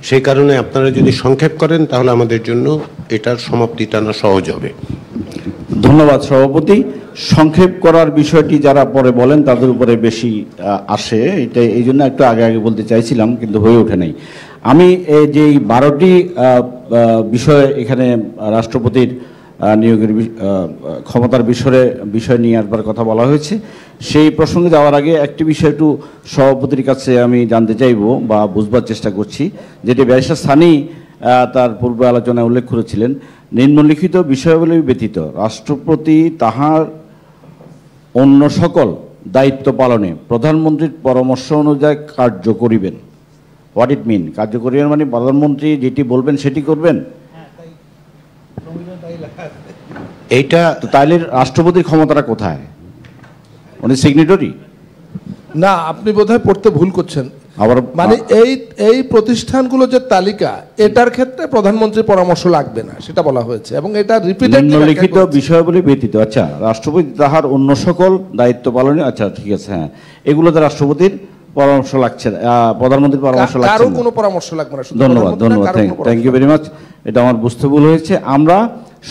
সেই কারণে আপনারা যদি সংক্ষেপ করেন তাহলে আমাদের জন্য এটার সমাপ্তি টানা সহজ হবে। ধন্যবাদ সভাপতি। সংক্ষেপ করার বিষয়টি যারা পরে বলেন তাদের উপরে বেশি আসে, এটা এই জন্য একটু আগে আগে বলতে চাইছিলাম কিন্তু হয়ে ওঠে নাই। আমি যে 12টি বিষয় এখানে রাষ্ট্রপতির নিয়োগের ক্ষমতার বিষয় নিয়ে একবার কথা বলা হয়েছে, সেই প্রসঙ্গে যাওয়ার আগে একটি বিষয় একটু সভাপতির কাছে আমি জানতে চাইব বা বুঝবার চেষ্টা করছি, যেটি ব্যারিস্টার সানি তার পূর্ব আলোচনায় উল্লেখ করেছিলেন। নিম্নলিখিত বিষয়াবলী ব্যতীত রাষ্ট্রপতি তাহার অন্য সকল দায়িত্ব পালনে প্রধানমন্ত্রীর পরামর্শ অনুযায়ী কার্য করিবেন। হোয়াট ইট মিন? কার্য করিবেন মানে প্রধানমন্ত্রী যেটি বলবেন সেটি করবেন? এইটা তাইলে রাষ্ট্রপতির ক্ষমতাটা কোথায়? উনি সিগনেটরি না, আপনি বোধহয় পড়তে ভুল করছেন। আবার মানে এই প্রতিষ্ঠানগুলো যে তালিকা, এটার ক্ষেত্রে প্রধানমন্ত্রীর পরামর্শ লাগবে না সেটা বলা হয়েছে, এবং এটা নিম্নলিখিত বিষয়াবলী ব্যতীত। আচ্ছা, রাষ্ট্রপতি তাহার অন্য সকল দায়িত্ব পালনে, আচ্ছা ঠিক আছে, হ্যাঁ, এগুলোতে রাষ্ট্রপতির পরামর্শ লাগছে, প্রধানমন্ত্রীর পরামর্শ লাগছে, কারো কোনো পরামর্শ লাগবে না। ধন্যবাদ, ধন্যবাদ, থ্যাংক ইউ ভেরি মাচ। এটা আমার বুঝতে ভুল হয়েছে। আমরা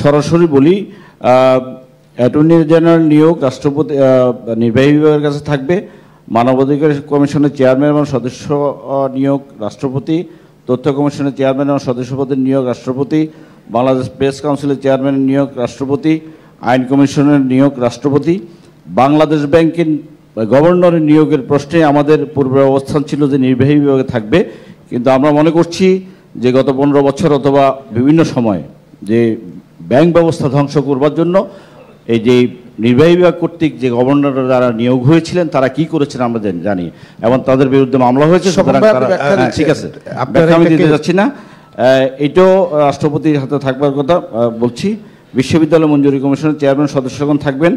সরাসরি বলি, অ্যাটর্নি জেনারেল নিয়োগ রাষ্ট্রপতি নির্বাহী বিভাগের কাছে থাকবে। মানবাধিকার কমিশনের চেয়ারম্যান এবং সদস্য নিয়োগ রাষ্ট্রপতি। তথ্য কমিশনের চেয়ারম্যান এবং সদস্য পদের নিয়োগ রাষ্ট্রপতি। বাংলাদেশ প্রেস কাউন্সিলের চেয়ারম্যানের নিয়োগ রাষ্ট্রপতি। আইন কমিশনের নিয়োগ রাষ্ট্রপতি। বাংলাদেশ ব্যাংকের গভর্নরের নিয়োগের প্রশ্নে আমাদের পূর্বের অবস্থান ছিল যে নির্বাহী বিভাগে থাকবে, কিন্তু আমরা মনে করছি যে গত 15 বছর অথবা বিভিন্ন সময় যে ব্যাংক ব্যবস্থা ধ্বংস করবার জন্য এই যে নির্বাহী বিভাগ কর্তৃক যে গভর্নর যারা নিয়োগ হয়েছিলেন তারা কি করেছেন আমরা জানি, এবং তাদের বিরুদ্ধে মামলা হয়েছে। ঠিক আছে, আমি দিতে যাচ্ছি না, এটাও রাষ্ট্রপতির হাতে থাকবার কথা বলছি। বিশ্ববিদ্যালয় মঞ্জুরি কমিশনের চেয়ারম্যান সদস্যগণ থাকবেন।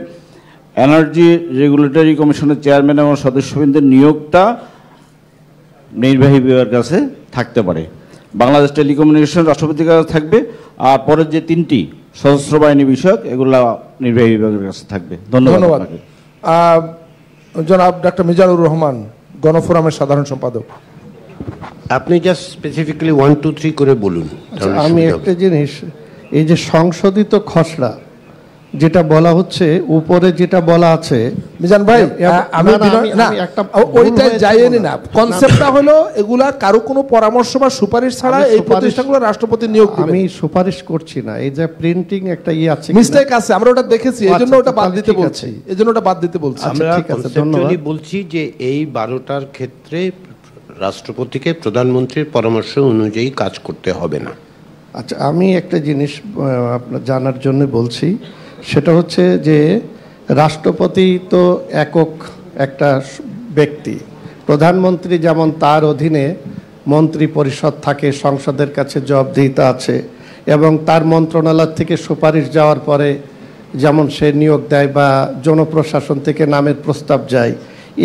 এনার্জি রেগুলেটরি কমিশনের চেয়ারম্যান এবং সদস্যবৃন্দের নিয়োগটা নির্বাহী বিভাগের কাছে থাকতে পারে। বাংলাদেশ টেলিকমিউনিকেশন রাষ্ট্রপতির কাছে থাকবে, আর পরের যে 3টি সশস্ত্র বাহিনী বিষয়ক এগুলো নির্বাহী বিভাগের কাছে থাকবে। ধন্যবাদ। জনাব ডক্টর মিজানুর রহমান, গণফোরামের সাধারণ সম্পাদক। আপনি জাস্ট স্পেসিফিক্যালি 1, 2, 3 করে বলুন। আমি একটা জিনিস, এই যে সংশোধিত খসড়া যেটা বলা হচ্ছে, উপরে যেটা বলা আছে, মিজান ভাই আমি ওইটা যাইনি না, কনসেপ্টটা হলো এগুলা কারো কোনো পরামর্শ বা সুপারিশ ছাড়া এই প্রতিষ্ঠানগুলো রাষ্ট্রপতি নিয়োগ দিবেন। আমি সুপারিশ করছি না, এই যে প্রিন্টিং একটা আছে, মিস্টেক আছে, আমরা ওটা দেখেছি, এজন্য ওটা বাদ দিতে বলছি, এজন্য ওটা বাদ দিতে বলছি। আমরা কনসেপচুয়ালি বলছি যে এই 12টার ক্ষেত্রে রাষ্ট্রপতিকে প্রধানমন্ত্রীর পরামর্শ অনুযায়ী কাজ করতে হবে না। আচ্ছা, আমি একটা জিনিস আপনার জানার জন্য বলছি, সেটা হচ্ছে যে রাষ্ট্রপতি তো একক একটা ব্যক্তি, প্রধানমন্ত্রী যেমন তার অধীনে মন্ত্রী পরিষদ থাকে, সংসদের কাছে জবাবদিহিতা আছে, এবং তার মন্ত্রণালয় থেকে সুপারিশ যাওয়ার পরে যেমন সে নিয়োগ দেয় বা জনপ্রশাসন থেকে নামের প্রস্তাব যায়,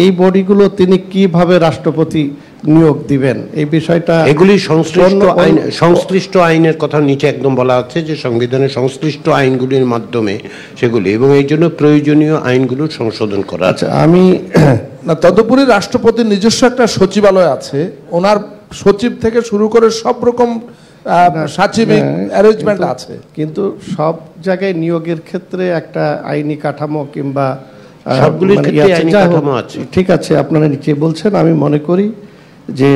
এই বডিগুলো তিনি কিভাবে রাষ্ট্রপতি নিয়োগ দিবেন এই বিষয়টা, এগুলি সংশ্লিষ্ট আইনের কথা নিচে একদম বলা আছে যে সংবিধানের সংশ্লিষ্ট আইনগুলির মাধ্যমে সেগুলি, এবং এই জন্য প্রয়োজনীয় আইনগুলোর সংশোধন করা। আচ্ছা, আমি না, তদুপরি রাষ্ট্রপতির নিজস্ব একটা সচিবালয় আছে, ওনার সচিব থেকে শুরু করে সব রকম সাচিবিক অ্যারেঞ্জমেন্ট আছে, কিন্তু সব জায়গায় নিয়োগের ক্ষেত্রে একটা আইনি কাঠামো কিংবা সবগুলির ক্ষেত্রে আইনি কাঠামো আছে। ঠিক আছে, আপনারা নিচে বলছেন, আমি মনে করি যে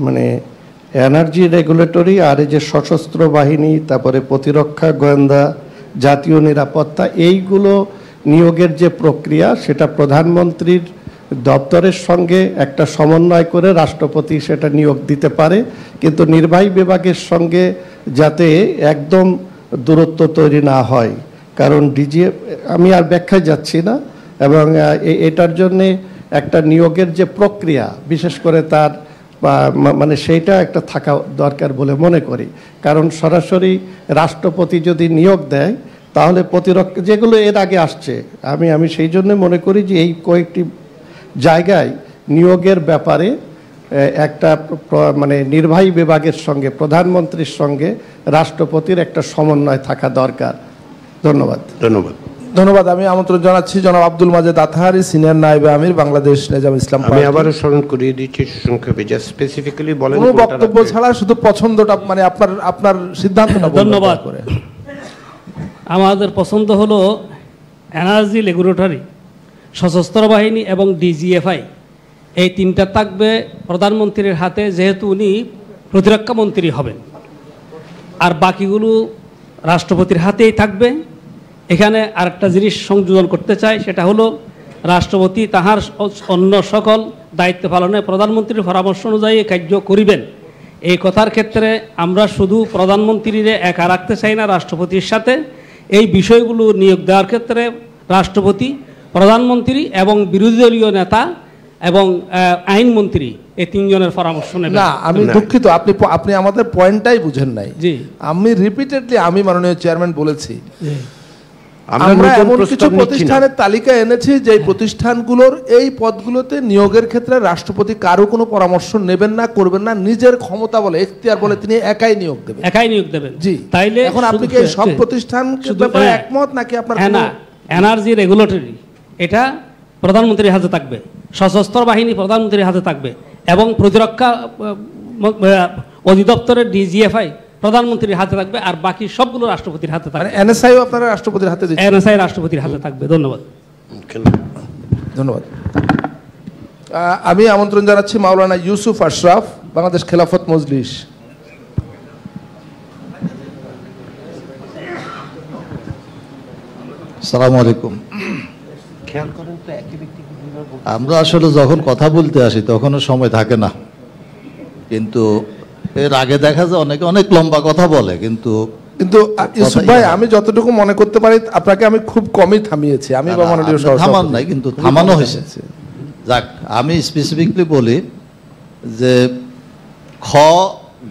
মানে এনার্জি রেগুলেটরি আর এই যে সশস্ত্র বাহিনী, তারপরে প্রতিরক্ষা, গোয়েন্দা, জাতীয় নিরাপত্তা, এইগুলো নিয়োগের যে প্রক্রিয়া সেটা প্রধানমন্ত্রীর দপ্তরের সঙ্গে একটা সমন্বয় করে রাষ্ট্রপতি সেটা নিয়োগ দিতে পারে, কিন্তু নির্বাহী বিভাগের সঙ্গে যাতে একদম দূরত্ব তৈরি না হয়, কারণ ডিজি, আমি আর ব্যাখ্যায় যাচ্ছি না, এবং এটার জন্যে একটা নিয়োগের যে প্রক্রিয়া বিশেষ করে তার মানে সেইটা একটা থাকা দরকার বলে মনে করি, কারণ সরাসরি রাষ্ট্রপতি যদি নিয়োগ দেয় তাহলে প্রতিরক্ষা যেগুলো এর আগে আসছে, আমি সেই জন্য মনে করি যে এই কয়েকটি জায়গায় নিয়োগের ব্যাপারে একটা মানে নির্বাহী বিভাগের সঙ্গে প্রধানমন্ত্রীর সঙ্গে রাষ্ট্রপতির একটা সমন্বয় থাকা দরকার। ধন্যবাদ। ধন্যবাদ। আমি আমন্ত্রণ জানাচ্ছি জনাব আব্দুল মাজেদ আতহারী, সিনিয়র নায়েবে আমির, বাংলাদেশ নেজাম ইসলাম। আমি আবারও স্মরণ করিয়ে দিচ্ছি সংক্ষেপে, জাস্ট স্পেসিফিক্যালি বলেন কোনো বক্তব্য ছাড়া শুধু পছন্দটা, মানে আপনার সিদ্ধান্তটা। ধন্যবাদ। আমাদের পছন্দ হলো এনার্জি রেগুলেটরি, সশস্ত্র বাহিনী এবং ডিজিএফআই, এই তিনটা থাকবে প্রধানমন্ত্রীর হাতে, যেহেতু উনি প্রতিরক্ষা মন্ত্রী হবেন। আর বাকিগুলো রাষ্ট্রপতির হাতেই থাকবে। এখানে আরেকটা জিনিস সংযোজন করতে চাই, সেটা হলো রাষ্ট্রপতি তাহার অন্য সকল দায়িত্ব পালনে প্রধানমন্ত্রীর পরামর্শ অনুযায়ী কার্য করিবেন। এই কথার ক্ষেত্রে আমরা শুধু প্রধানমন্ত্রীর একা রাখতে চাই না, রাষ্ট্রপতির সাথে এই বিষয়গুলো নিয়োগ দেওয়ার ক্ষেত্রে রাষ্ট্রপতি, প্রধানমন্ত্রী এবং বিরোধী দলীয় নেতা এবং আইনমন্ত্রী এই তিনজনের পরামর্শ নেবেন। না, আমি দুঃখিত, আপনি আমাদের পয়েন্টটাই বুঝেন নাই। জি, আমি রিপিটেডলি মাননীয় চেয়ারম্যান বলেছি, আমরা এমন কিছু প্রতিষ্ঠানের তালিকা এনেছি যে প্রতিষ্ঠানগুলোর এই পদগুলোতে নিয়োগের ক্ষেত্রে রাষ্ট্রপতি কারো কোনো পরামর্শ নেবেন না, করবেন না, নিজের ক্ষমতা বলে, এখতিয়ার বলে তিনি একাই নিয়োগ দেবেন। জি, তাইলে এখন আপনি কি সব প্রতিষ্ঠান ব্যাপারে একমত নাকি আপনার? না, এনার্জি রেগুলেটরি এটা প্রধানমন্ত্রীর হাতে থাকবে, সশস্ত্র বাহিনী প্রধানমন্ত্রীর হাতে থাকবে এবং প্রতিরক্ষা অধিদপ্তরের ডিজিএফআই প্রধানমন্ত্রীর হাতে থাকবে, আর বাকি সবগুলো রাষ্ট্রপতির হাতে থাকবে। এনএসআই আপনারা রাষ্ট্রপতির হাতে দিচ্ছেন? এনএসআই রাষ্ট্রপতির হাতে থাকবে। ধন্যবাদ। ধন্যবাদ। আমি আমন্ত্রণ জানাচ্ছি মাওলানা ইউসুফ আশরাফ, বাংলাদেশ খেলাফত মজলিস। আসসালামু আলাইকুম। আমরা আসলে যখন কথা বলতে আসি তখনও সময় থাকে না, কিন্তু এর আগে দেখা যায় অনেকে অনেক লম্বা কথা বলে, কিন্তু ইউসুফ ভাই, আমি যতটুকু মনে করতে পারি আপনাকে আমি খুব কমই থামিয়েছি। আমি থামান নাই, কিন্তু থামানো হয়েছে। যাক, আমি স্পেসিফিকলি বলি যে খ,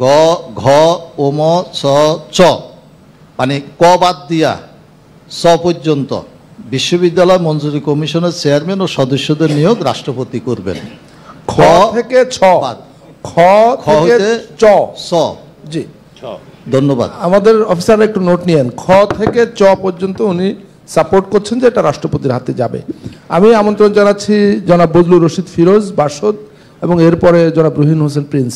গ, ঘ, ওম, চ, চ, মানে ক বাদ দিয়া চ পর্যন্ত বিশ্ববিদ্যালয় মঞ্জুরি কমিশনের চেয়ারম্যান ও সদস্যদের নিয়োগ রাষ্ট্রপতি করবেন। খ থেকে ছ বাদ, খ থেকে চ। জি, ধন্যবাদ। আমাদের অফিসাররা একটু নোট নিয়েন, খ থেকে চ পর্যন্ত উনি সাপোর্ট করছেন যে এটা রাষ্ট্রপতির হাতে যাবে। আমি আমন্ত্রণ জানাচ্ছি জনাব বজলুর রশিদ ফিরোজ বাসদ এবং এরপরে জনাব রুহিন হোসেন প্রিন্স।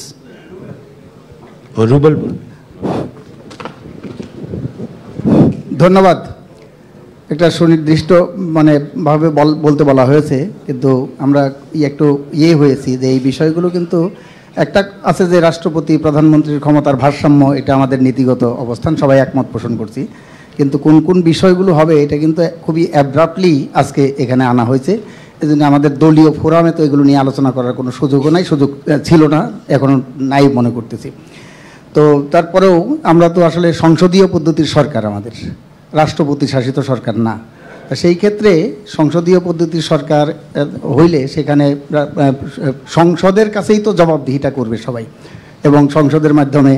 ধন্যবাদ। একটা সুনির্দিষ্ট ভাবে বলতে বলা হয়েছে, কিন্তু আমরা একটু হয়েছি যে এই বিষয়গুলো কিন্তু একটা আছে যে রাষ্ট্রপতি প্রধানমন্ত্রীর ক্ষমতার ভারসাম্য, এটা আমাদের নীতিগত অবস্থান, সবাই একমত পোষণ করছি। কিন্তু কোন কোন বিষয়গুলো হবে এটা কিন্তু খুবই অ্যাব্রাপ্টলি আজকে এখানে আনা হয়েছে। এই জন্য আমাদের দলীয় ফোরামে তো এগুলো নিয়ে আলোচনা করার কোনো সুযোগও নাই, সুযোগ ছিল না, এখনও নাই মনে করতেছি। তো তারপরেও আমরা তো আসলে সংসদীয় পদ্ধতির সরকার, আমাদের রাষ্ট্রপতি শাসিত সরকার না। সেই ক্ষেত্রে সংসদীয় পদ্ধতির সরকার হইলে সেখানে সংসদের কাছেই তো জবাবদিহিটা করবে সবাই, এবং সংসদের মাধ্যমে।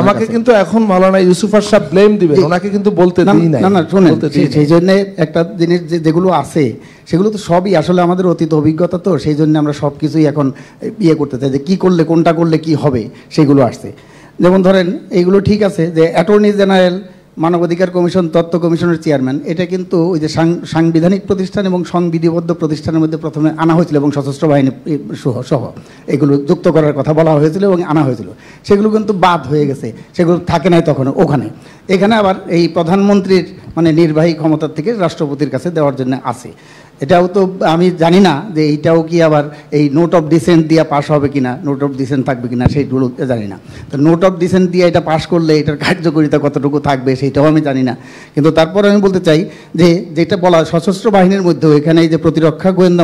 আমাকে কিন্তু এখন মাওলানা ইউসুফ আশরাফ ব্লেম দিবেন, ওনাকে কিন্তু বলতে দিই না। না, শুনেন, সেই জন্য একটা জিনিস যেগুলো আছে সেগুলো তো সবই আসলে আমাদের অতীত অভিজ্ঞতা, তো সেই জন্য আমরা সব কিছুই এখন করতে চাই যে কী করলে, কোনটা করলে কি হবে, সেগুলো আসছে। যেমন ধরেন, এইগুলো ঠিক আছে যে অ্যাটর্নি জেনারেল, মানবাধিকার কমিশন, তথ্য কমিশনের চেয়ারম্যান, এটা কিন্তু ওই যে সাংবিধানিক প্রতিষ্ঠান এবং সংবিধিবদ্ধ প্রতিষ্ঠানের মধ্যে প্রথমে আনা হয়েছিল, এবং সশস্ত্র বাহিনী সহ এগুলো যুক্ত করার কথা বলা হয়েছিল এবং আনা হয়েছিল। সেগুলো কিন্তু বাদ হয়ে গেছে, সেগুলো থাকে নাই তখন ওখানে। এখানে আবার এই প্রধানমন্ত্রীর নির্বাহী ক্ষমতার থেকে রাষ্ট্রপতির কাছে দেওয়ার জন্য আছে। এটাও তো আমি জানি না যে এইটাও কি আবার এই নোট অফ ডিসেন্ট দিয়ে পাশ হবে কিনা, নোট অফ ডিসেন্ট থাকবে কিনা সেইগুলো জানি না। তো নোট অফ ডিসেন্ট দিয়ে এটা পাশ করলে এটার কার্যকারিতা কতটুকু থাকবে সেইটাও আমি জানি না। কিন্তু তারপরে আমি বলতে চাই যে যেটা বলা সশস্ত্র বাহিনীর মধ্যেও এখানে এই যে প্রতিরক্ষা গোয়েন্দা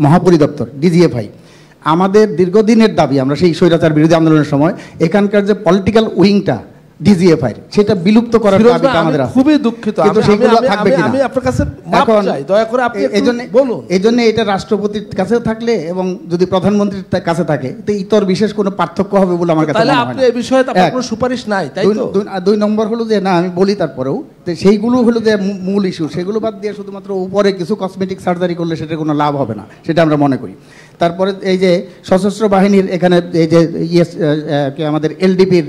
মহাপরিদপ্তর ডিজিএফআই, আমাদের দীর্ঘদিনের দাবি, আমরা সেই স্বৈরাচার বিরোধী আন্দোলনের সময় এখানকার যে পলিটিক্যাল উইংটা ডিজিএফআই, সেটা বিলুপ্ত করার দাবিটা আমাদের আছে। খুবই দুঃখিত, কিন্তু সেগুলো থাকবে কিনা আমি আপনার কাছে মাপ চাই, দয়া করে আপনি বলুন। এইজন্য এটা রাষ্ট্রপতির কাছেও থাকলে এবং যদি প্রধানমন্ত্রীর কাছে থাকে তো ইতর বিশেষ কোনো পার্থক্য হবে বলে আমার কাছে মনে হয় না। আপনি এই বিষয়ে আপনার কোনো সুপারিশ নাই, তাই তো? দুই নম্বর হলো যে, না আমি বলি তারপরেও সেইগুলো হলো যে মূল ইস্যু, সেগুলো বাদ দিয়ে শুধুমাত্র উপরে কিছু কসমেটিক সার্জারি করলে সেটা কোনো লাভ হবে না, সেটা আমরা মনে করি। তারপরে এই যে সশস্ত্র বাহিনীর এখানে এই যে আমাদের এলডিপির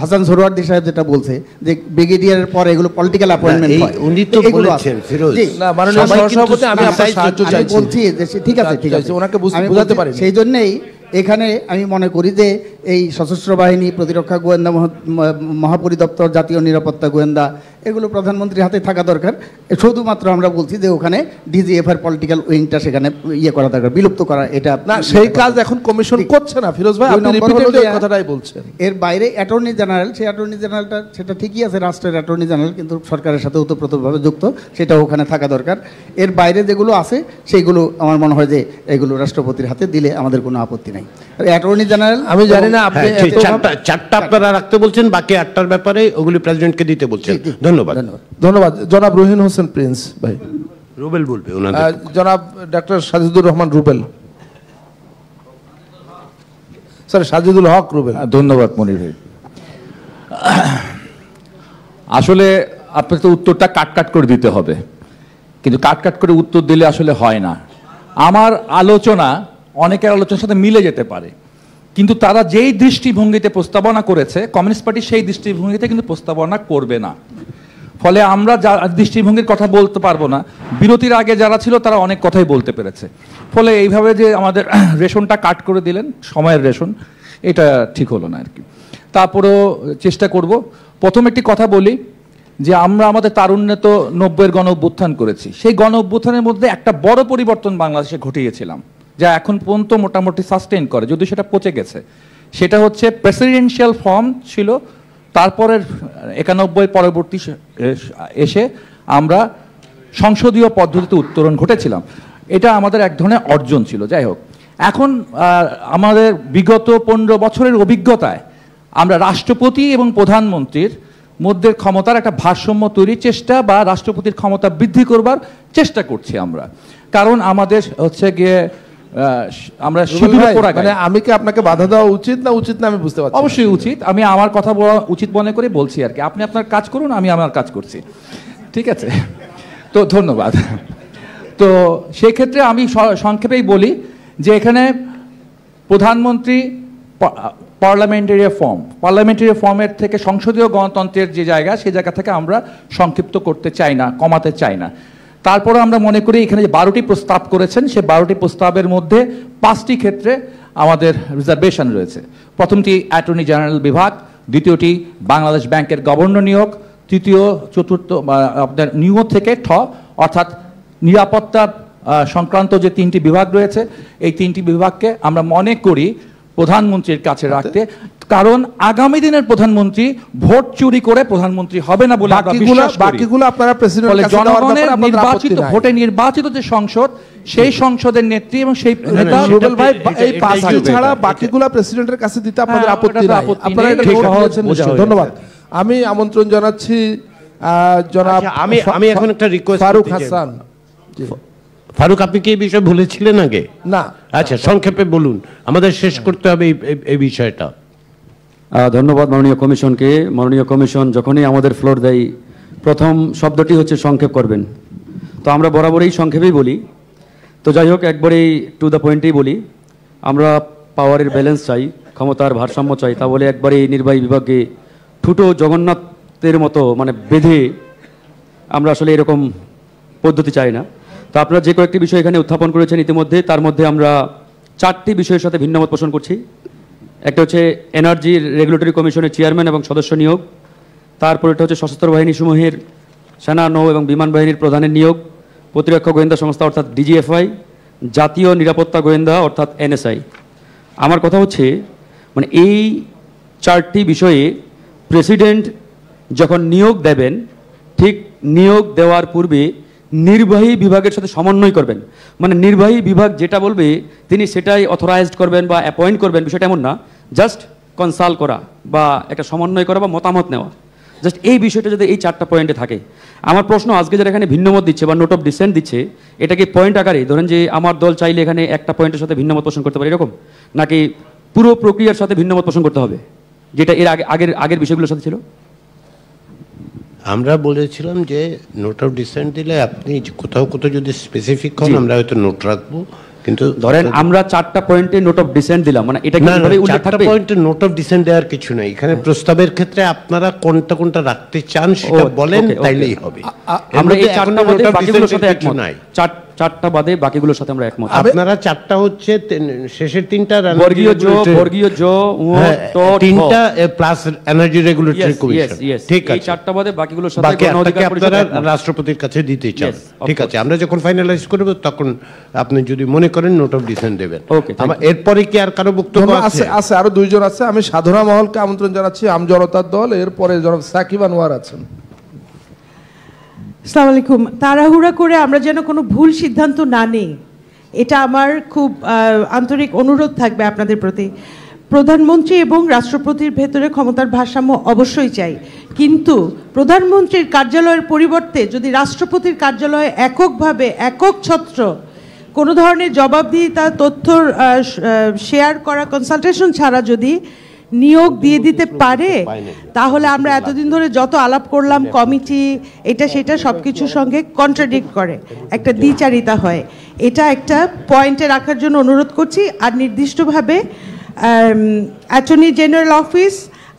হাসান সোহরাওয়ার্দী সাহেব যেটা বলছে যে ব্রিগেডিয়ারের পরে এগুলো পলিটিক্যাল অ্যাপয়েন্টমেন্ট হয়, উনি তো বলেছেন ফিরোজ, না মাননীয় সভাপতি আমি আপনার সাহায্য চাইছি, বলছি যে ঠিক আছে ওনাকে বুঝাতে পারি। সেই জন্যই এখানে আমি মনে করি যে এই সশস্ত্র বাহিনী, প্রতিরক্ষা গোয়েন্দা মহাপরিদপ্তর, জাতীয় নিরাপত্তা গোয়েন্দা এগুলো প্রধানমন্ত্রীর হাতে থাকা দরকার। শুধুমাত্র আমরা বলছি যে ওখানে ডিজিএফআর পলিটিক্যাল উইংটা সেখানে করা দরকার, বিলুপ্ত করা। এটা না, সেই কাজ এখন কমিশন করছে না ফিরোজ ভাই, আপনি রিপিটেডলি কথাটাই বলছেন। এর বাইরে অ্যাটর্নি জেনারেল, সেই অ্যাটর্নি জেনারেলটা সেটা ঠিকই আছে, রাষ্ট্রের অ্যাটর্নি জেনারেল, কিন্তু সরকারের সাথে ওতপ্রোতভাবে যুক্ত, সেটা ওখানে থাকা দরকার। এর বাইরে যেগুলো আছে সেইগুলো আমার মনে হয় যে এগুলো রাষ্ট্রপতির হাতে দিলে আমাদের কোনো আপত্তি নাই। অ্যাটর্নি জেনারেল আমি জানি না, আপনি চারটা আপনারা রাখতে বলছেন, বাকি 8টার ব্যাপারে ওগুলি প্রেসিডেন্টকে দিতে বলছেন। ধন্যবাদ। ধন্যবাদ। জনাব রুহিন হোসেন প্রিন্স ভাই, রুবেল বলবে, জনাব ডক্টর সাজিদুর রহমান রুবেল, সরি সাজিদুল হক রুবেল। ধন্যবাদ মনির ভাই। আসলে আপনাকে তো উত্তরটা কাট করে দিতে হবে, কিন্তু কাট করে উত্তর দিলে আসলে হয় না। আমার আলোচনা অনেকের আলোচনার সাথে মিলে যেতে পারে, কিন্তু তারা যেই দৃষ্টিভঙ্গিতে প্রস্তাবনা করেছে, কমিউনিস্ট পার্টি সেই দৃষ্টিভঙ্গিতে কিন্তু প্রস্তাবনা করবে না। ফলে আমরা যা দৃষ্টিভঙ্গির কথা বলতে পারবো না, বিরতির আগে যারা ছিল তারা অনেক কথাই বলতে পেরেছে। ফলে এইভাবে যে আমাদের রেশনটা কাট করে দিলেন, সময়ের রেশন, এটা ঠিক হলো না আর কি। তারপরেও চেষ্টা করব। প্রথম একটি কথা বলি যে আমরা আমাদের তারুণ্যে তো 90-এর গণ অভ্যুত্থান করেছি। সেই গণ অভ্যুত্থানের মধ্যে একটা বড় পরিবর্তন বাংলাদেশে ঘটিয়েছিলাম, যা এখন পর্যন্ত মোটামুটি সাস্টেইন করে, যদিও সেটা পচে গেছে। সেটা হচ্ছে প্রেসিডেন্সিয়াল ফর্ম ছিল, তারপরের 91 পরবর্তী এসে আমরা সংসদীয় পদ্ধতিতে উত্তরণ ঘটেছিলাম। এটা আমাদের এক ধরনের অর্জন ছিল। যাই হোক, এখন আমাদের বিগত 15 বছরের অভিজ্ঞতায় আমরা রাষ্ট্রপতি এবং প্রধানমন্ত্রীর মধ্যে ক্ষমতার একটা ভারসাম্য তৈরির চেষ্টা বা রাষ্ট্রপতির ক্ষমতা বৃদ্ধি করবার চেষ্টা করছি আমরা। কারণ আমাদের হচ্ছে গিয়ে আমরা মানে আমি কি আপনাকে বাধা দেওয়া উচিত না উচিত না আমি বুঝতে পারছি। অবশ্যই উচিত, আমি আমার কথা বলা উচিত মনে করে বলছি আর কি। আপনি আপনার কাজ করুন, আমি আমার কাজ করছি, ঠিক আছে? তো ধন্যবাদ। তো সেক্ষেত্রে আমি সংক্ষেপেই বলি যে এখানে প্রধানমন্ত্রী পার্লামেন্টারি ফর্মের থেকে সংসদীয় গণতন্ত্রের যে জায়গা, সেই জায়গা থেকে আমরা সংক্ষিপ্ত করতে চাই না, কমাতে চাই না। তারপরে আমরা মনে করি এখানে যে 12টি প্রস্তাব করেছেন, সে 12টি প্রস্তাবের মধ্যে 5টি ক্ষেত্রে আমাদের রিজার্ভেশন রয়েছে। প্রথমটি অ্যাটর্নি জেনারেল বিভাগ, দ্বিতীয়টি বাংলাদেশ ব্যাংকের গভর্নর নিয়োগ, তৃতীয় চতুর্থ আপনার নিয়োগ থেকে অর্থাৎ নিরাপত্তা সংক্রান্ত যে 3টি বিভাগ রয়েছে, এই 3টি বিভাগকে আমরা মনে করি প্রধানমন্ত্রীর কাছে রাখতে। কারণ আগামী দিনের প্রধানমন্ত্রী ভোট চুরি করে প্রধানমন্ত্রী হবে না বলে আমরা বিশ্বাস করি। বাকিগুলো আপনারা প্রেসিডেন্ট জনগণের নির্বাচিত, ভোটে নির্বাচিত যে সংসদ, সেই সংসদের নেত্রী এবং সেই নেতা রুবেল ভাই, এই 5টি ছাড়া বাকিগুলো প্রেসিডেন্টের কাছে দিতে আপনাদের আপত্তি নাই। আপনারা এটা সহজে বুঝছেন। ধন্যবাদ। আমি আমন্ত্রণ জানাচ্ছি জনাব, আমি এখন একটা রিকোয়েস্ট, ফারুক হাসান। ফারুক, আপনি কি এই বিষয়ে বলেছিলেন আগে? না। আচ্ছা, সংক্ষেপে বলুন, আমাদের শেষ করতে হবে এই বিষয়টা। ধন্যবাদ মাননীয় কমিশনকে। মাননীয় কমিশন যখনই আমাদের ফ্লোর দেয়, প্রথম শব্দটি হচ্ছে সংক্ষেপ করবেন। তো আমরা বরাবরই সংক্ষেপেই বলি। তো যাই হোক, একবারেই টু দ্য পয়েন্টেই বলি। আমরা পাওয়ারের ব্যালেন্স চাই, ক্ষমতার ভারসাম্য চাই। তা বলে একবারেই নির্বাহী বিভাগে ঠুটো জগন্নাথের মতো মানে বেঁধে আমরা আসলে এরকম পদ্ধতি চাই না। তো আপনারা যে কয়েকটি বিষয় এখানে উত্থাপন করেছেন ইতিমধ্যে, তার মধ্যে আমরা 4টি বিষয়ের সাথে ভিন্নমত পোষণ করছি। একটা হচ্ছে এনার্জি রেগুলেটরি কমিশনের চেয়ারম্যান এবং সদস্য নিয়োগ, তারপর এটা হচ্ছে সশস্ত্র বাহিনী সমূহের সেনা, নৌ এবং বিমান বাহিনীর প্রধানের নিয়োগ, প্রতিরক্ষা গোয়েন্দা সংস্থা অর্থাৎ ডিজিএফআই, জাতীয় নিরাপত্তা গোয়েন্দা অর্থাৎ এনএসআই। আমার কথা হচ্ছে মানে এই 4টি বিষয়ে প্রেসিডেন্ট যখন নিয়োগ দেবেন, ঠিক নিয়োগ দেওয়ার পূর্বে নির্বাহী বিভাগের সাথে সমন্বয় করবেন। মানে নির্বাহী বিভাগ যেটা বলবে তিনি সেটাই অথরাইজড করবেন বা অ্যাপয়েন্ট করবেন, বিষয়টা এমন না। জাস্ট কনসাল্ট করা বা একটা সমন্বয় করা বা মতামত নেওয়া, জাস্ট এই বিষয়টা যদি এই 4টা পয়েন্টে থাকে। আমার প্রশ্ন, আজকে যারা এখানে ভিন্নমত দিচ্ছে বা নোট অফ ডিসেন্ট দিচ্ছে, এটা কি পয়েন্ট আকারে ধরেন যে আমার দল চাইলে এখানে একটা পয়েন্টের সাথে ভিন্নমত পোষণ করতে পারে এরকম, নাকি পুরো প্রক্রিয়ার সাথে ভিন্নমত পোষণ করতে হবে, যেটা এর আগের বিষয়গুলোর সাথে ছিল? আমরা বলেছিলাম যে নোট অফ ডিসেন্ট দিলে আপনি কোথাও যদি স্পেসিফিক হন, আমরা হয়তো নোট রাখবো, কিন্তু ধরেন আমরা 4টা পয়েন্টে নোট অফ ডিসেন্ট দিলাম, মানে এটা কিভাবে উল্লেখ থাকবে? 4টা পয়েন্টে নোট অফ ডিসেন্ট দেওয়ার কিছু নাই এখানে। প্রস্তাবের ক্ষেত্রে আপনারা কোনটা কোনটা রাখতে চান সেটা বলেন, তাইলেই হবে। আমরা এই 4টা বাদে বাকিগুলোর সাথে একমত নাই, 4টা বাদে বাকিগুলোর সাথে আমরা একমত। আপনারা 4টা হচ্ছে শেষের 3টা বর্গীয় জ তিনটা প্লাস এনার্জি রেগুলেটরি কমিশন, ঠিক আছে। এই 4টা বাদে বাকিগুলোর সাথে বাকি আপনারা রাষ্ট্রপতির কাছে দিতে চান, ঠিক আছে। আমরা যখন ফাইনালাইজ করব তখন আপনি যদি মনে করেন নোট অফ ডিসেন্ট দেবেন। এরপরে কি আর কারো বক্তব্য আছে? আছে, আরো 2 জন আছে। আমি সাধনা মহলকে আমন্ত্রণ জানাচ্ছি, আমজনতার দল। এরপরে জনাব সাকিব আনোয়ার আছেন। আসসালামু আলাইকুম। তাড়াহুড়া করে আমরা যেন কোনো ভুল সিদ্ধান্ত না নিই, এটা আমার খুব আন্তরিক অনুরোধ থাকবে আপনাদের প্রতি। প্রধানমন্ত্রী এবং রাষ্ট্রপতির ভেতরে ক্ষমতার ভারসাম্য অবশ্যই চাই, কিন্তু প্রধানমন্ত্রীর কার্যালয়ের পরিবর্তে যদি রাষ্ট্রপতির কার্যালয়ে এককভাবে একক ছত্র কোনো ধরনের জবাবদিহিতা, তথ্য শেয়ার করা, কনসালটেশন ছাড়া যদি নিয়োগ দিয়ে দিতে পারে, তাহলে আমরা এতদিন ধরে যত আলাপ করলাম কমিটি এটা সেটা সব কিছুর সঙ্গে কন্ট্রাডিক্ট করে, একটা দ্বিচারিতা হয়। এটা একটা পয়েন্টে রাখার জন্য অনুরোধ করছি। আর নির্দিষ্টভাবে অ্যাটর্নি জেনারেল অফিস,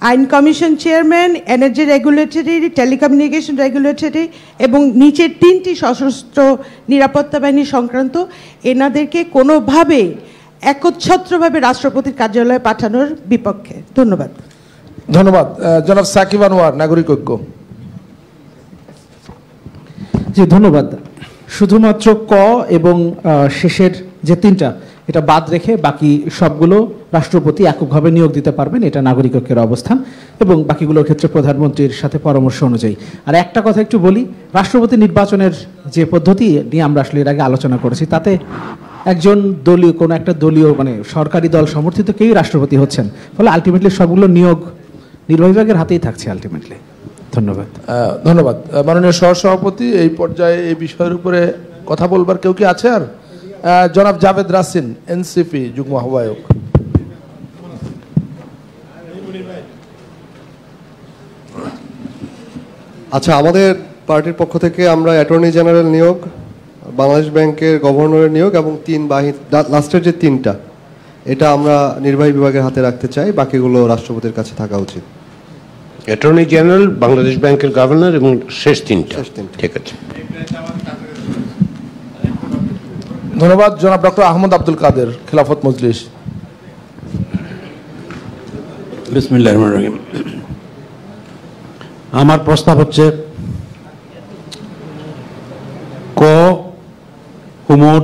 আইন commission chairman, energy regulatory, telecommunication regulatory এবং নিচের 3টি সশস্ত্র নিরাপত্তা বাহিনী সংক্রান্ত এনাদেরকে কোনোভাবে একচ্ছত্রভাবে রাষ্ট্রপতির কার্যালয়ে পাঠানোর বিপক্ষে। ধন্যবাদ। ধন্যবাদ। জনাব সাকিব আনোয়ার, নাগরিক ঐক্য। জি ধন্যবাদ। শুধুমাত্র ক এবং শেষের যে 3টা এটা বাদ রেখে বাকি সবগুলো রাষ্ট্রপতি এককভাবে নিয়োগ দিতে পারবেন, এটা নাগরিক ঐক্যের অবস্থান, এবং বাকিগুলোর ক্ষেত্রে প্রধানমন্ত্রীর সাথে পরামর্শ অনুযায়ী। আর একটা কথা একটু বলি, রাষ্ট্রপতি নির্বাচনের যে পদ্ধতি নিয়ে আমরা আসলে এর আগে আলোচনা করেছি, তাতে একজন দলীয় কোনো একটা দলীয় মানে সরকারি দল সমর্থিত কেউই রাষ্ট্রপতি হচ্ছেন, ফলে আলটিমেটলি সবগুলো নিয়োগ নির্বাহী বিভাগের হাতেই থাকছে আলটিমেটলি। ধন্যবাদ। ধন্যবাদ। মাননীয় সহসভাপতি, এই পর্যায়ে এই বিষয়ের উপরে কথা বলবার কেউ কি আছে? আর জনাব জাভেদ রাসিন, এনসিপি যুগ্ম আহ্বায়ক। আচ্ছা, আমাদের পার্টির পক্ষ থেকে আমরা অ্যাটর্নি জেনারেল নিয়োগ, বাংলাদেশ ব্যাংকের গভর্নরের নিয়োগ এবং 3 বাহিনী লাস্টের যে 3টা এটা আমরা নির্বাহী বিভাগের হাতে রাখতে চাই, বাকিগুলো রাষ্ট্রপতির কাছে থাকা উচিত। অ্যাটর্নি জেনারেল, বাংলাদেশ ব্যাংকের গভর্নর এবং শেষ 3টা, ঠিক আছে। ধন্যবাদ। জনাব ডক্টর আহমদ আব্দুল কাদের, খেলাফত মজলিস। বিসমিল্লাহির রহমানির রহিম। আমার প্রস্তাব হচ্ছে ক, কুমোর,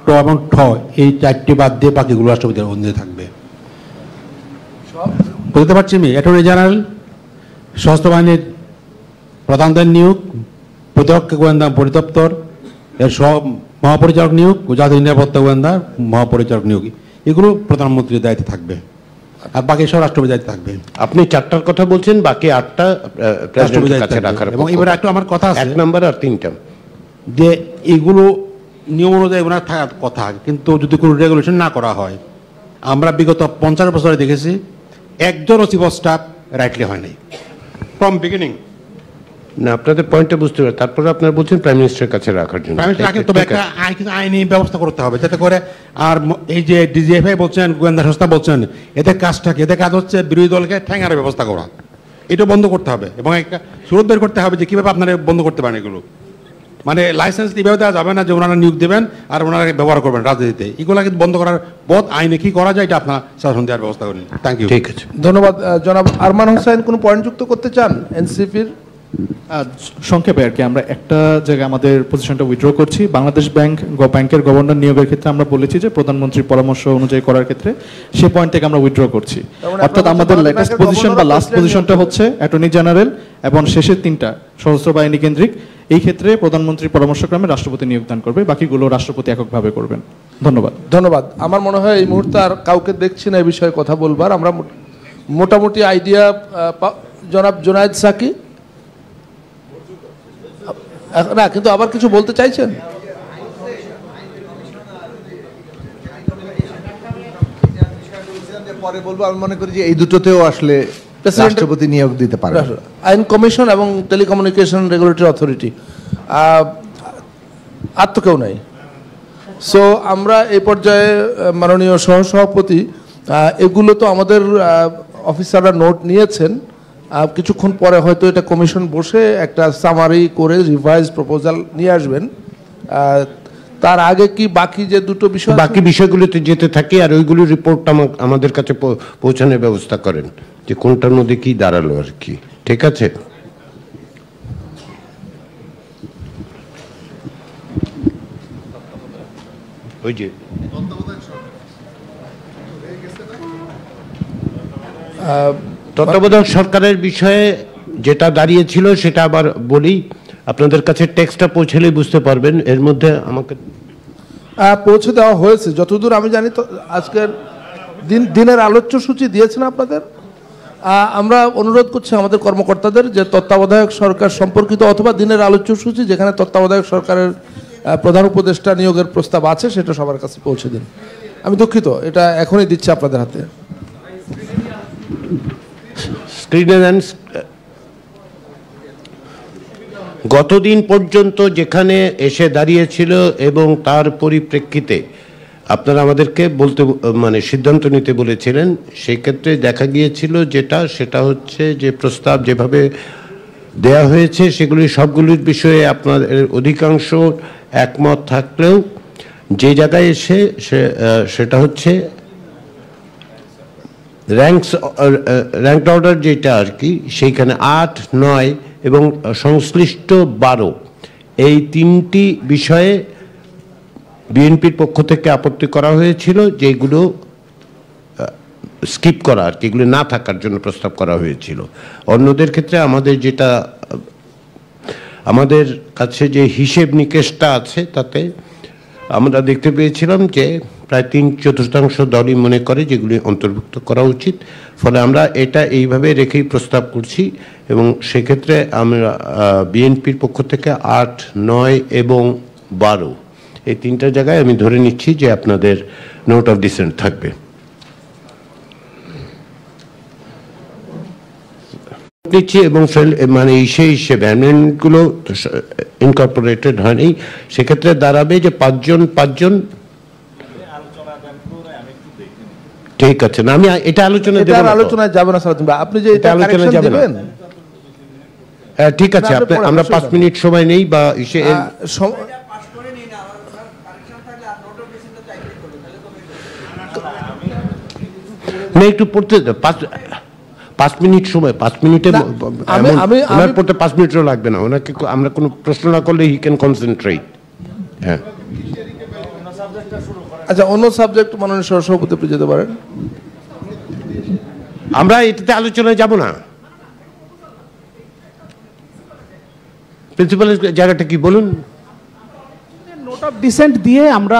ট এবং ঠ এই 4টি বাদ দিয়ে বাকিগুলো রাষ্ট্রপতির অধীনে থাকবে। বুঝতে পারছি আমি? অ্যাটর্নি জেনারেল, সশস্ত্র বাহিনীর প্রধানদের নিয়োগ, প্রতিরক্ষা গোয়েন্দা পরিদপ্তর এর সব মহাপরিচালক নিয়োগ, জাতীয় নিরাপত্তা গোয়েন্দা মহাপরিচালক নিয়োগ, এগুলো প্রধানমন্ত্রীর দায়িত্বে থাকবে, আর বাকি সব রাষ্ট্রপতির দায়িত্বে থাকবে। আপনি 4টার কথা বলছেন, বাকি 8টা রাষ্ট্রপতির কাছে রাখার। এবং এবারে একটু আমার কথা আছে, 1 নম্বর আর 3টা, যে এগুলো নিয়ম অনুযায়ী ওনার থাকার কথা, কিন্তু যদি কোনো রেগুলেশন না করা হয়, আমরা বিগত 50 বছরে দেখেছি একজনও চিফ অফ স্টাফ রাইটলি হয়নি ফ্রম বিগিনিং। না, আপনাদের পয়েন্টটা বুঝতে পারি। তারপরে আপনারা বলছেন প্রাইম মিনিস্টারের কাছে রাখার জন্য। তবে একটা আইনি ব্যবস্থা করতে হবে যাতে করে। আর এই যে ডিজিএফআই বলছেন, গোয়েন্দা সংস্থা বলছেন, এদের কাজটাকে, এদের কাজ হচ্ছে বিরোধী দলকে ঠ্যাঙার ব্যবস্থা করা, এটা বন্ধ করতে হবে এবং একটা সুরত বের করতে হবে যে কীভাবে আপনারা বন্ধ করতে পারেন এগুলো। মানে লাইসেন্স এইভাবে দেওয়া যাবে না যে ওনারা নিয়োগ দেবেন আর ওনারা ব্যবহার করবেন রাজনীতিতে। এগুলো কিন্তু বন্ধ করার পথ আইনে কি করা যায় এটা আপনার শাসন দেওয়ার ব্যবস্থা করেন। Thank you. ঠিক আছে, ধন্যবাদ। জনাব আরমান হোসেন, কোনো পয়েন্ট যুক্ত করতে চান এনসিপির? সংক্ষেপে আর কি, আমরা একটা জায়গায় আমাদের পজিশনটা উইথড্র করছি। বাংলাদেশ ব্যাংকের গভর্নর নিয়োগের ক্ষেত্রে আমরা বলেছি যে প্রধানমন্ত্রীর পরামর্শ অনুযায়ী করার ক্ষেত্রে সেই পয়েন্ট থেকে আমরা উইথড্র করছি। অর্থাৎ আমাদের লেটেস্ট পজিশন বা লাস্ট পজিশনটা হচ্ছে অ্যাটর্নি জেনারেল এবং শেষের 3টা সশস্ত্র বাহিনী কেন্দ্রিক। এই ক্ষেত্রে প্রধানমন্ত্রীর পরামর্শক্রমে রাষ্ট্রপতি নিয়োগদান করবে, বাকিগুলো রাষ্ট্রপতি এককভাবে করবেন। ধন্যবাদ। ধন্যবাদ। আমার মনে হয় এই মুহূর্তে আর কাউকে দেখছি না এই বিষয়ে কথা বলবার। আমরা মোটামুটি আইডিয়া। জনাব জুনায়েদ সাকি, না কিন্তু আবার কিছু বলতে চাইছেন? পরে বলবো। আমি মনে করি যে এই দুটোতেও আসলে রাষ্ট্রপতি নিয়োগ দিতে পারে। আইন কমিশন এবং টেলিকমিউনিকেশন রেগুলেটরি অথরিটি। আর তো কেউ নাই। সো আমরা এই পর্যায়ে মাননীয় সহসভাপতি, এগুলো তো আমাদের অফিসাররা নোট নিয়েছেন, কিছুক্ষণ পরে হয়তো এটা কমিশন বসে একটা সামারি করে রিভাইজ প্রপোজাল নিয়ে আসবেন। তার আগে কি বাকি যে দুটো বিষয়, বাকি বিষয়গুলোতে যেতে থাকি আর ওইগুলোর রিপোর্টটা আমাদের কাছে পৌঁছানোর ব্যবস্থা করেন যে কোনটার মধ্যে কি দাঁড়ালো আর কি। ঠিক আছে? ওই যে তত্ত্বাবধায়ক সরকারের বিষয়ে যেটা দাঁড়িয়েছিল সেটা আবার বলি, আপনাদের কাছে টেক্সটটা পৌঁছলেই বুঝতে পারবেন। এর মধ্যে আমাকে পৌঁছে দেওয়া হয়েছে যতদূর আমি জানি। তো আজকের দিনের আলোচ্য সূচি দিয়েছেন আপনাদের। আমরা অনুরোধ করছি আমাদের কর্মকর্তাদের যে তত্ত্বাবধায়ক সরকার সম্পর্কিত অথবা দিনের আলোচ্য সূচি যেখানে তত্ত্বাবধায়ক সরকারের প্রধান উপদেষ্টা নিয়োগের প্রস্তাব আছে সেটা সবার কাছে পৌঁছে দিন। আমি দুঃখিত, এটা এখনই দিচ্ছি আপনাদের হাতে। গতদিন পর্যন্ত যেখানে এসে দাঁড়িয়েছিল এবং তার পরিপ্রেক্ষিতে আপনারা আমাদেরকে সিদ্ধান্ত নিতে বলেছিলেন, সেই ক্ষেত্রে দেখা গিয়েছিল সেটা হচ্ছে যে প্রস্তাব যেভাবে দেয়া হয়েছে সেগুলি সবগুলির বিষয়ে আপনাদের অধিকাংশ একমত থাকলেও যে জায়গায় এসে সেটা হচ্ছে র্যাঙ্ক অর্ডার যেটা আর কি, সেইখানে 8, 9 এবং সংশ্লিষ্ট 12 এই তিনটি বিষয়ে বিএনপির পক্ষ থেকে আপত্তি করা হয়েছিল, যেগুলো স্কিপ করা আর কি, এগুলো না থাকার জন্য প্রস্তাব করা হয়েছিল। অন্যদের ক্ষেত্রে আমাদের কাছে যে হিসেব নিকেশটা আছে তাতে আমরা দেখতে পেয়েছিলাম যে প্রায় 3/4 দলই মনে করে যেগুলি অন্তর্ভুক্ত করা উচিত। ফলে আমরা এটা এইভাবে রেখেই প্রস্তাব করছি এবং সেক্ষেত্রে আমরা বিএনপির পক্ষ থেকে 8, 9 এবং 12 এই তিনটা জায়গায় আমি ধরে নিচ্ছি যে আপনাদের নোট অফ ডিসেন্ট থাকবে। নিচ্ছি এবং সেই হিসেবে অ্যামেন্ডমেন্টগুলো ইনকর্পোরেটেড হয়নি, সেক্ষেত্রে দাঁড়াবে যে 5 জন। ঠিক আছে, না আমি এটা আলোচনায় যাবে না স্যার, আপনি যে এটা আলোচনায় যাবেন। হ্যাঁ ঠিক আছে, আমরা 5 মিনিট সময় নেই বা একটু পড়তে 5 মিনিট সময়, 5 মিনিটে ওনার পড়তে 5 মিনিটও লাগবে না। ওনাকে আমরা কোনো প্রশ্ন না করলে হি ক্যান কনসেন্ট্রেট। হ্যাঁ আচ্ছা, অন্য সাবজেক্ট মাননীয় সহসভাপতি আপনি যেতে পারেন। আমরা এটাতে আলোচনায় যাব না। প্রিন্সিপালের জায়গাটা কি বলুন? নোট অফ ডিসেন্ট দিয়ে আমরা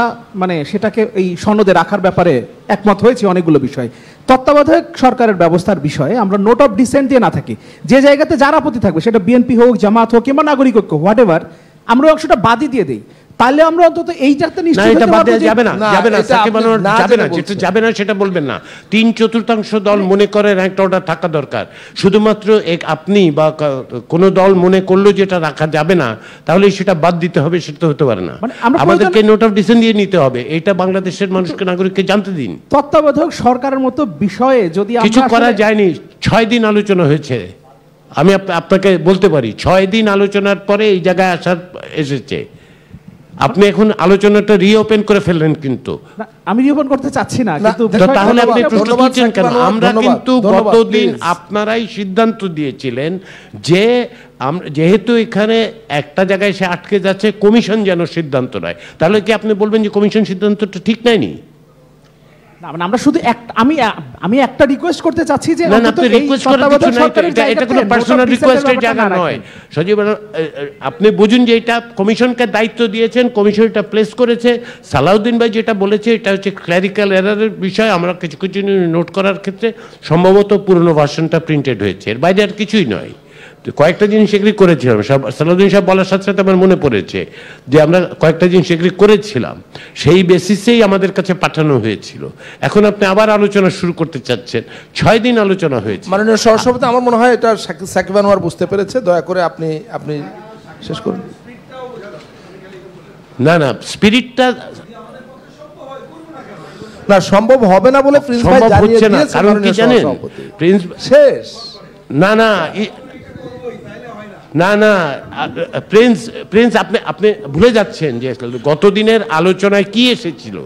সেটাকে এই সনদে রাখার ব্যাপারে একমত হয়েছি অনেকগুলো বিষয়। তত্ত্বাবধায়ক সরকারের ব্যবস্থার বিষয়ে আমরা নোট অফ ডিসেন্ট দিয়ে না থাকি, যে জায়গাতে যার আপত্তি থাকবে সেটা বিএনপি হোক, জামাত হোক কিংবা নাগরিক ঐক্য হোয়াট এভার, আমরা অংশটা বাদই দিয়ে দিই। তাহলে আমরা অন্তত এইটাতে নিশ্চিত হতে পারবো যে যাবে না, যাবে না সেটা বলবেন না। 3/4 দল মনে করে র্যাঙ্ক অর্ডার থাকা দরকার। শুধুমাত্র আপনি বা কোন দল মনে করলো যেটা রাখা যাবে না তাহলে সেটা বাদ দিতে হবে, সেটা হতে পারে না। আমাদেরকে নোট অফ ডিসেন্ট দিয়ে নিতে হবে। এটা বাংলাদেশের মানুষকে, নাগরিককে জানতে দিন। তত্ত্বাবধায়ক সরকারের মতো বিষয়ে যদি কিছু করা যায়নি, 6 দিন আলোচনা হয়েছে। আমি আপনাকে বলতে পারি 6 দিন আলোচনার পরে এই জায়গায় এসেছে। আপনি এখন আলোচনাটা রিওপেন করে ফেললেন, কিন্তু আমি রিওপেন করতে চাচ্ছি না। কিন্তু তাহলে আপনি প্রশ্ন তুলছেন কেন? আমরা কিন্তু গতদিন আপনারাই সিদ্ধান্ত দিয়েছিলেন যে যেহেতু এখানে একটা জায়গায় সে আটকে যাচ্ছে, কমিশন যেন সিদ্ধান্ত নেয়। তাহলে কি আপনি বলবেন যে কমিশন সিদ্ধান্তটা ঠিক নেয়নি? আমরা শুধু আমি একটা রিকোয়েস্ট করতে চাচ্ছি যে আপনি বুঝুন যে এটা কমিশনকে দায়িত্ব দিয়েছেন, কমিশন এটা প্লেস করেছে। সালাউদ্দিন ভাই যেটা বলেছে এটা হচ্ছে ক্ল্যারিক্যাল এরারের বিষয়। আমরা কিছু কিছু নোট করার ক্ষেত্রে সম্ভবত পুরনো ভার্সনটা প্রিন্টেড হয়েছে, এর বাইরে আর কিছুই নয়। কয়েকটা জিনিস এগ্রি করেছিলাম, সালাউদ্দিন সাহেব বলার সাথে সাথে আমার মনে পড়েছে যে আমরা কয়েকটা জিনিস এগ্রি করেছিলাম, সেই বেসিসেই আমাদের কাছে পাঠানো হয়েছিল। এখন আপনি আবার আলোচনা শুরু করতে চাচ্ছেন। 6 দিন আলোচনা হয়েছে। মাননীয় সহসভাপতি, আমার মনে হয় এটা সাকিব আনোয়ার বুঝতে পেরেছে। দয়া করে আপনি শেষ করুন। না স্পিরিটটা না সম্ভব হবে না বলে প্রিন্স ভাই জানিয়ে দিয়েছেন। কারণ কি জানেন প্রিন্স শেষ না না না না প্রিন্স প্রিন্স আপনি আপনি ভুলে যাচ্ছেন যে গত দিনের আলোচনায় কি এসেছিল।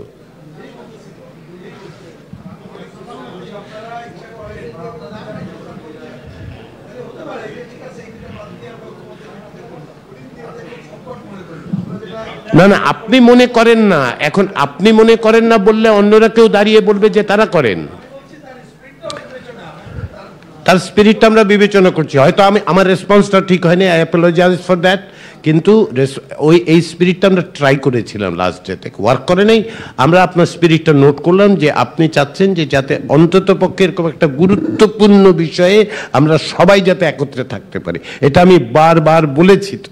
না না আপনি মনে করেন না, এখন আপনি মনে করেন না বললে অন্যরা কেউ দাঁড়িয়ে বলবে যে তারা করেন। তার স্পিরিটটা আমরা বিবেচনা করছি, হয়তো আমি আমার রেসপন্সটা ঠিক হয়নি, আই অ্যাপোলজাইজ ফর দ্যাট, কিন্তু এই স্পিরিটটা আমরা ট্রাই করেছিলাম লাস্ট ডেতে, ওয়ার্ক করে নেই। আমরা আপনার স্পিরিটটা নোট করলাম যে আপনি চাচ্ছেন যে যাতে অন্তত পক্ষে এরকম একটা গুরুত্বপূর্ণ বিষয়ে আমরা সবাই যাতে একত্রে থাকতে পারি, এটা আমি বারবার বলেছি তো,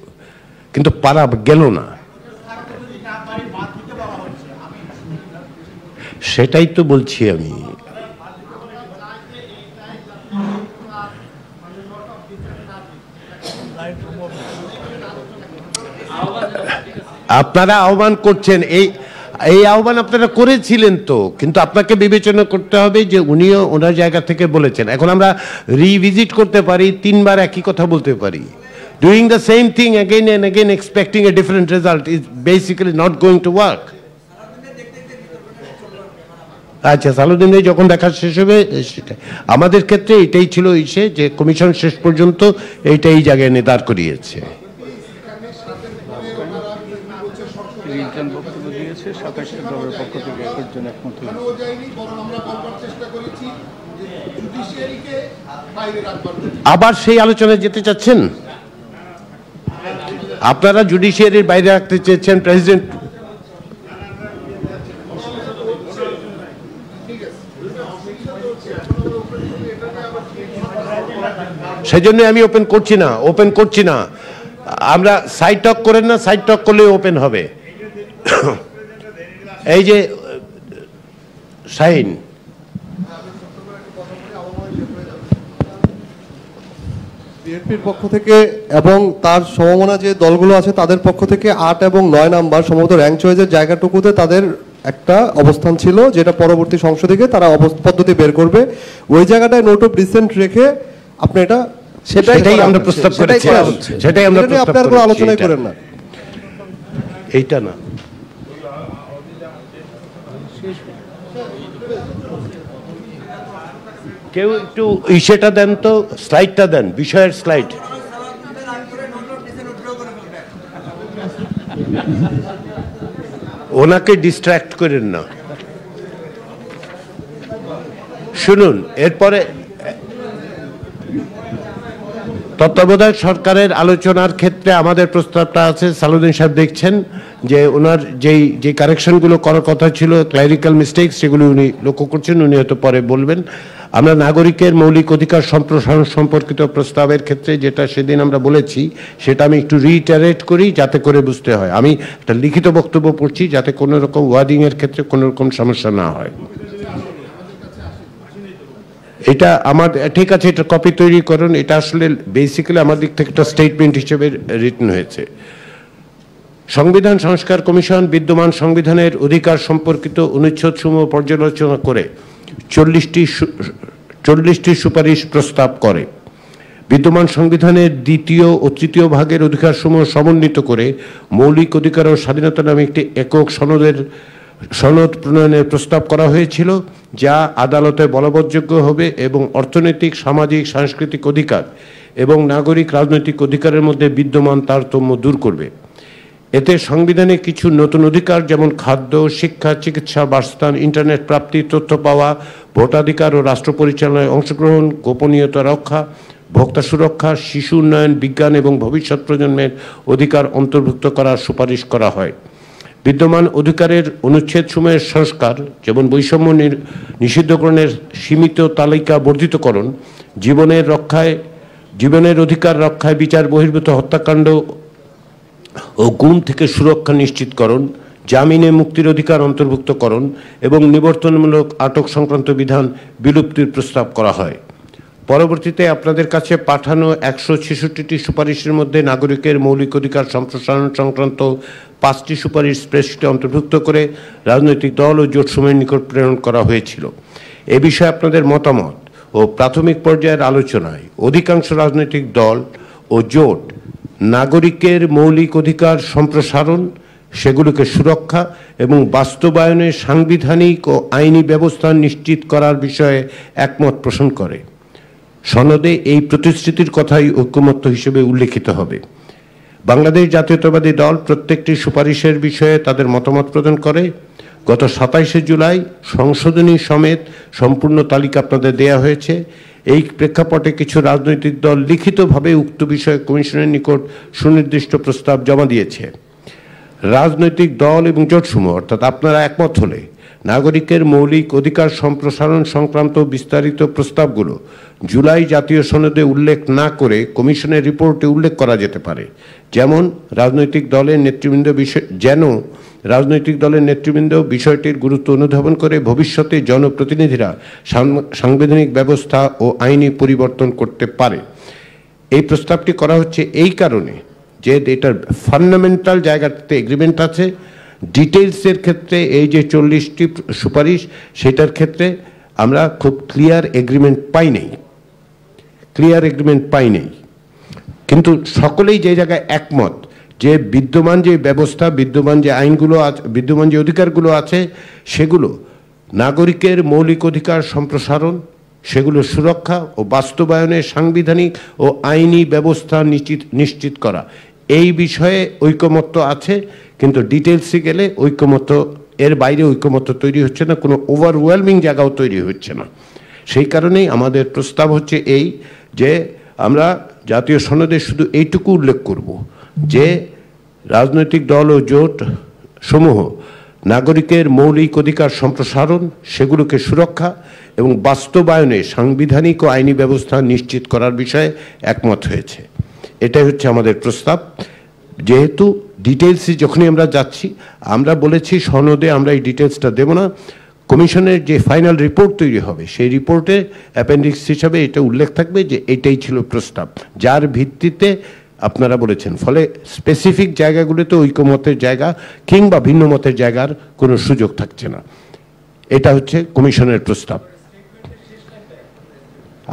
কিন্তু পারা গেল না। সেটাই তো বলছি আমি। আপনারা আহ্বান করছেন, এই আহ্বান আপনারা করেছিলেন তো, কিন্তু আপনাকে বিবেচনা করতে হবে যে উনিও ওনার জায়গা থেকে বলেছেন। এখন আমরা রিভিজিট করতে পারি, 3 বার একই কথা বলতে পারি। Doing the same thing again and again expecting a different result is basically not going to work. আচ্ছা, সালাউদ্দিন ভাই যখন দেখা শেষ হবে সেটা আমাদের ক্ষেত্রে এটাই ছিল ইসে যে কমিশন শেষ পর্যন্ত এইটাই এই জায়গায় নির্ধারণ করিয়েছে। আবার সেই আলোচনায় যেতে চাচ্ছেন আপনারা, জুডিশিয়ারির বাইরে রাখতে চেয়েছেন প্রেসিডেন্ট। সেই জন্য আমি ওপেন করছি না। আমরা সাইড টক করেন না, সাইড টক করলে ওপেন হবে। এই যে শাহিন, বিএনপির পক্ষ থেকে এবং তার সমমনা যে দলগুলো আছে তাদের পক্ষ থেকে 8 এবং 9 নাম্বার সম্ভবত র্যাঙ্ক চয়েসের জায়গাটুকুতে তাদের একটা অবস্থান ছিল, যেটা পরবর্তী সংসদে তারা পদ্ধতি বের করবে। ওই জায়গাটায় নোট অফ ডিসেন্ট রেখে আপনি এটা সেটাই আমরা প্রস্তাব করেছি, সেটাই আমরা আপনার কোনো আলোচনা করেন না, এইটা না। কেউ একটু ইসেটা দেন তো, স্লাইডটা দেন, বিষয়ের স্লাইড। ওনাকে ডিস্ট্র্যাক্ট করেন না। শুনুন, এরপরে তত্ত্বাবধায়ক সরকারের আলোচনার ক্ষেত্রে আমাদের প্রস্তাবটা আছে, সালাউদ্দিন সাহেব দেখছেন যে ওনার যে কারেকশনগুলো করার কথা ছিল, ক্লারিক্যাল মিস্টেক, সেগুলো উনি লক্ষ্য করছেন, উনি হয়তো পরে বলবেন। আমরা নাগরিকের মৌলিক অধিকার সম্প্রসারণ সম্পর্কিত প্রস্তাবের ক্ষেত্রে যেটা সেদিন আমরা বলেছি, সেটা আমি একটু রিটারেট করি যাতে করে বুঝতে হয়। আমি একটা লিখিত বক্তব্য পড়ছি যাতে কোনো রকম ওয়ার্ডিংয়ের ক্ষেত্রে কোনো রকম সমস্যা না হয়। এটা আমার ঠিক আছে, এটা কপি তৈরি করুন। এটা আসলে বেসিক্যালি আমার দিক থেকে একটা স্টেটমেন্ট হিসেবে রিটেন হয়েছে। সংবিধান সংস্কার কমিশন বিদ্যমান সংবিধানের অধিকার সম্পর্কিত অনুচ্ছেদসমূহ পর্যালোচনা করে 40টি সুপারিশ প্রস্তাব করে। বিদ্যমান সংবিধানের 2য় ও 3য় ভাগের অধিকারসমূহ সমন্বিত করে মৌলিক অধিকার ও স্বাধীনতা নামে একটি একক সনদ প্রণয়নের প্রস্তাব করা হয়েছিল, যা আদালতে বলবৎযোগ্য হবে এবং অর্থনৈতিক, সামাজিক, সাংস্কৃতিক অধিকার এবং নাগরিক রাজনৈতিক অধিকারের মধ্যে বিদ্যমান তারতম্য দূর করবে। এতে সংবিধানে কিছু নতুন অধিকার যেমন খাদ্য, শিক্ষা, চিকিৎসা, বাসস্থান, ইন্টারনেট প্রাপ্তি, তথ্য পাওয়া, ভোটাধিকার ও রাষ্ট্র পরিচালনায় অংশগ্রহণ, গোপনীয়তা রক্ষা, ভোক্তা সুরক্ষা, শিশু উন্নয়ন, বিজ্ঞান এবং ভবিষ্যৎ প্রজন্মের অধিকার অন্তর্ভুক্ত করার সুপারিশ করা হয়। বিদ্যমান অধিকারের অনুচ্ছেদসমূহের সংস্কার, যেমন বৈষম্য নিষিদ্ধকরণের সীমিত তালিকা বর্ধিতকরণ, জীবনের অধিকার রক্ষায় বিচার বহির্ভূত হত্যাকাণ্ড ও গুম থেকে সুরক্ষা নিশ্চিতকরণ, জামিনে মুক্তির অধিকার অন্তর্ভুক্তকরণ এবং নিবর্তনমূলক আটক সংক্রান্ত বিধান বিলুপ্তির প্রস্তাব করা হয়। পরবর্তীতে আপনাদের কাছে পাঠানো 166টি সুপারিশের মধ্যে নাগরিকের মৌলিক অধিকার সম্প্রসারণ সংক্রান্ত 5টি সুপারিশ স্প্রেডশিটে অন্তর্ভুক্ত করে রাজনৈতিক দল ও জোটসমূহের নিকট প্রেরণ করা হয়েছিল। এ বিষয়ে আপনাদের মতামত ও প্রাথমিক পর্যায়ের আলোচনায় অধিকাংশ রাজনৈতিক দল ও জোট নাগরিকের মৌলিক অধিকার সম্প্রসারণ, সেগুলোকে সুরক্ষা এবং বাস্তবায়নে সাংবিধানিক ও আইনি ব্যবস্থা নিশ্চিত করার বিষয়ে একমত পোষণ করে। সনদে এই প্রতিশ্রুতির কথাই ঐকমত্য হিসেবে উল্লেখিত হবে। বাংলাদেশ জাতীয়তাবাদী দল প্রত্যেকটি সুপারিশের বিষয়ে তাদের মতামত প্রদান করে। গত 27শে জুলাই সংশোধনী সমেত সম্পূর্ণ তালিকা আপনাদের দেয়া হয়েছে। এই প্রেক্ষাপটে কিছু রাজনৈতিক দল লিখিতভাবে উক্ত বিষয়ে কমিশনের নিকট সুনির্দিষ্ট প্রস্তাব জমা দিয়েছে। রাজনৈতিক দল এবং জোটসমূহ অর্থাৎ আপনারা একমত হলে নাগরিকের মৌলিক অধিকার সম্প্রসারণ সংক্রান্ত বিস্তারিত প্রস্তাবগুলো জুলাই জাতীয় সনদে উল্লেখ না করে কমিশনের রিপোর্টে উল্লেখ করা যেতে পারে। যেমন রাজনৈতিক দলের নেতৃবৃন্দ বিষয়টির গুরুত্ব অনুধাবন করে ভবিষ্যতে জনপ্রতিনিধিরা সাংবিধানিক ব্যবস্থা ও আইনি পরিবর্তন করতে পারে। এই প্রস্তাবটি করা হচ্ছে এই কারণে যে এটার ফান্ডামেন্টাল জায়গাতে এগ্রিমেন্ট আছে, ডিটেইলসের ক্ষেত্রে এই যে 40টি সুপারিশ সেটার ক্ষেত্রে আমরা খুব ক্লিয়ার এগ্রিমেন্ট পাই নেই। কিন্তু সকলেই যে জায়গায় একমত যে বিদ্যমান যে ব্যবস্থা, বিদ্যমান যে আইনগুলো আছে, বিদ্যমান যে অধিকারগুলো আছে, সেগুলো নাগরিকের মৌলিক অধিকার সম্প্রসারণ, সেগুলো সুরক্ষা ও বাস্তবায়নে সাংবিধানিক ও আইনি ব্যবস্থা নিশ্চিত করা, এই বিষয়ে ঐকমত্য আছে। কিন্তু ডিটেলসে গেলে ঐকমত্য, এর বাইরে ঐকমত্য তৈরি হচ্ছে না, কোনো ওভারওয়েলমিং জায়গাও তৈরি হচ্ছে না। সেই কারণেই আমাদের প্রস্তাব হচ্ছে এই যে আমরা জাতীয় সনদে শুধু এইটুকু উল্লেখ করব যে রাজনৈতিক দল ও জোট সমূহ নাগরিকের মৌলিক অধিকার সম্প্রসারণ, সেগুলোকে সুরক্ষা এবং বাস্তবায়নে সাংবিধানিক ও আইনি ব্যবস্থা নিশ্চিত করার বিষয়ে একমত হয়েছে। এটাই হচ্ছে আমাদের প্রস্তাব। যেহেতু ডিটেলসে যখনই আমরা যাচ্ছি, আমরা বলেছি সনদে আমরা এই ডিটেলসটা দেব না, কমিশনের যে ফাইনাল রিপোর্ট তৈরি হবে সেই রিপোর্টে অ্যাপেন্ডিক্স হিসাবে এটা উল্লেখ থাকবে যে এটাই ছিল প্রস্তাব, যার ভিত্তিতে আপনারা বলেছেন। ফলে স্পেসিফিক জায়গাগুলোতে ঐকমতের জায়গা কিংবা ভিন্ন মতের জায়গার কোনো সুযোগ থাকছে না। এটা হচ্ছে কমিশনের প্রস্তাব।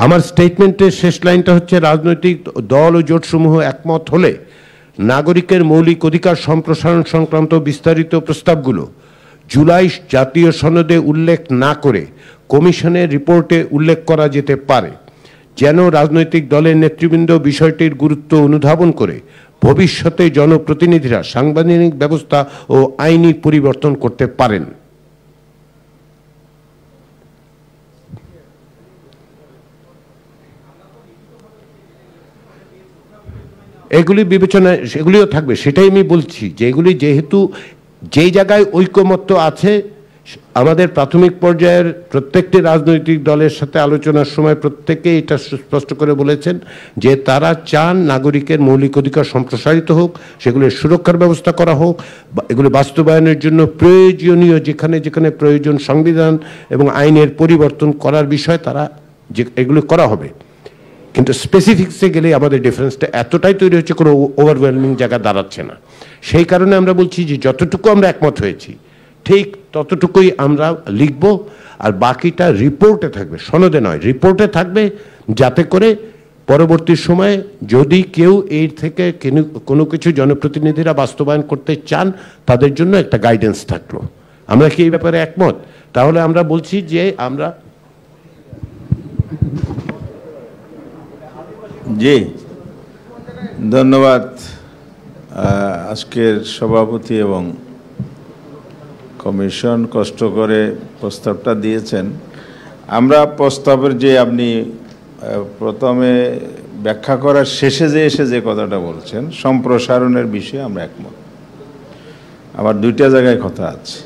আমার স্টেটমেন্টের শেষ লাইনটা হচ্ছে রাজনৈতিক দল ও জোটসমূহ একমত হলে নাগরিকের মৌলিক অধিকার সম্প্রসারণ সংক্রান্ত বিস্তারিত প্রস্তাবগুলো জুলাই জাতীয় সনদে উল্লেখ না করে কমিশনের রিপোর্টে উল্লেখ করা যেতে পারে, যেন রাজনৈতিক দলের নেতৃবৃন্দ বিষয়টির গুরুত্ব অনুধাবন করে ভবিষ্যতে জনপ্রতিনিধিরা সাংবিধানিক ব্যবস্থা ও আইনি পরিবর্তন করতে পারেন। এগুলি বিবেচনায় সেগুলিও থাকবে, সেটাই আমি বলছি যে এগুলি যেহেতু যেই জায়গায় ঐকমত্য আছে, আমাদের প্রাথমিক পর্যায়ের প্রত্যেকটি রাজনৈতিক দলের সাথে আলোচনার সময় প্রত্যেকে এটা স্পষ্ট করে বলেছেন যে তারা চান নাগরিকের মৌলিক অধিকার সম্প্রসারিত হোক, সেগুলির সুরক্ষার ব্যবস্থা করা হোক, এগুলি বাস্তবায়নের জন্য প্রয়োজনীয় যেখানে যেখানে প্রয়োজন সংবিধান এবং আইনের পরিবর্তন করার বিষয় তারা যে এগুলি করা হবে। কিন্তু স্পেসিফিক্সে গেলে আমাদের ডিফারেন্সটা এতটাই তৈরি হচ্ছে, কোনো ওভারওয়েলমিং জায়গা দাঁড়াচ্ছে না। সেই কারণে আমরা বলছি যে যতটুকু আমরা একমত হয়েছি ঠিক ততটুকুই আমরা লিখব, আর বাকিটা রিপোর্টে থাকবে, সনদে নয়, রিপোর্টে থাকবে, যাতে করে পরবর্তী সময়ে যদি কেউ এর থেকে কোনো কিছু জনপ্রতিনিধিরা বাস্তবায়ন করতে চান তাদের জন্য একটা গাইডেন্স থাকলো। আমরা কি এই ব্যাপারে একমত? তাহলে আমরা বলছি যে আমরা জি ধন্যবাদ আজকের সভাপতি এবং কমিশন কষ্ট করে প্রস্তাবটা দিয়েছেন। আমরা প্রস্তাবের যে আপনি প্রথমে ব্যাখ্যা করার শেষে যে এসে যে কথাটা বলছেন সম্প্রসারণের বিষয়ে আমরা একমত। আবার দুইটা জায়গায় কথা আছে,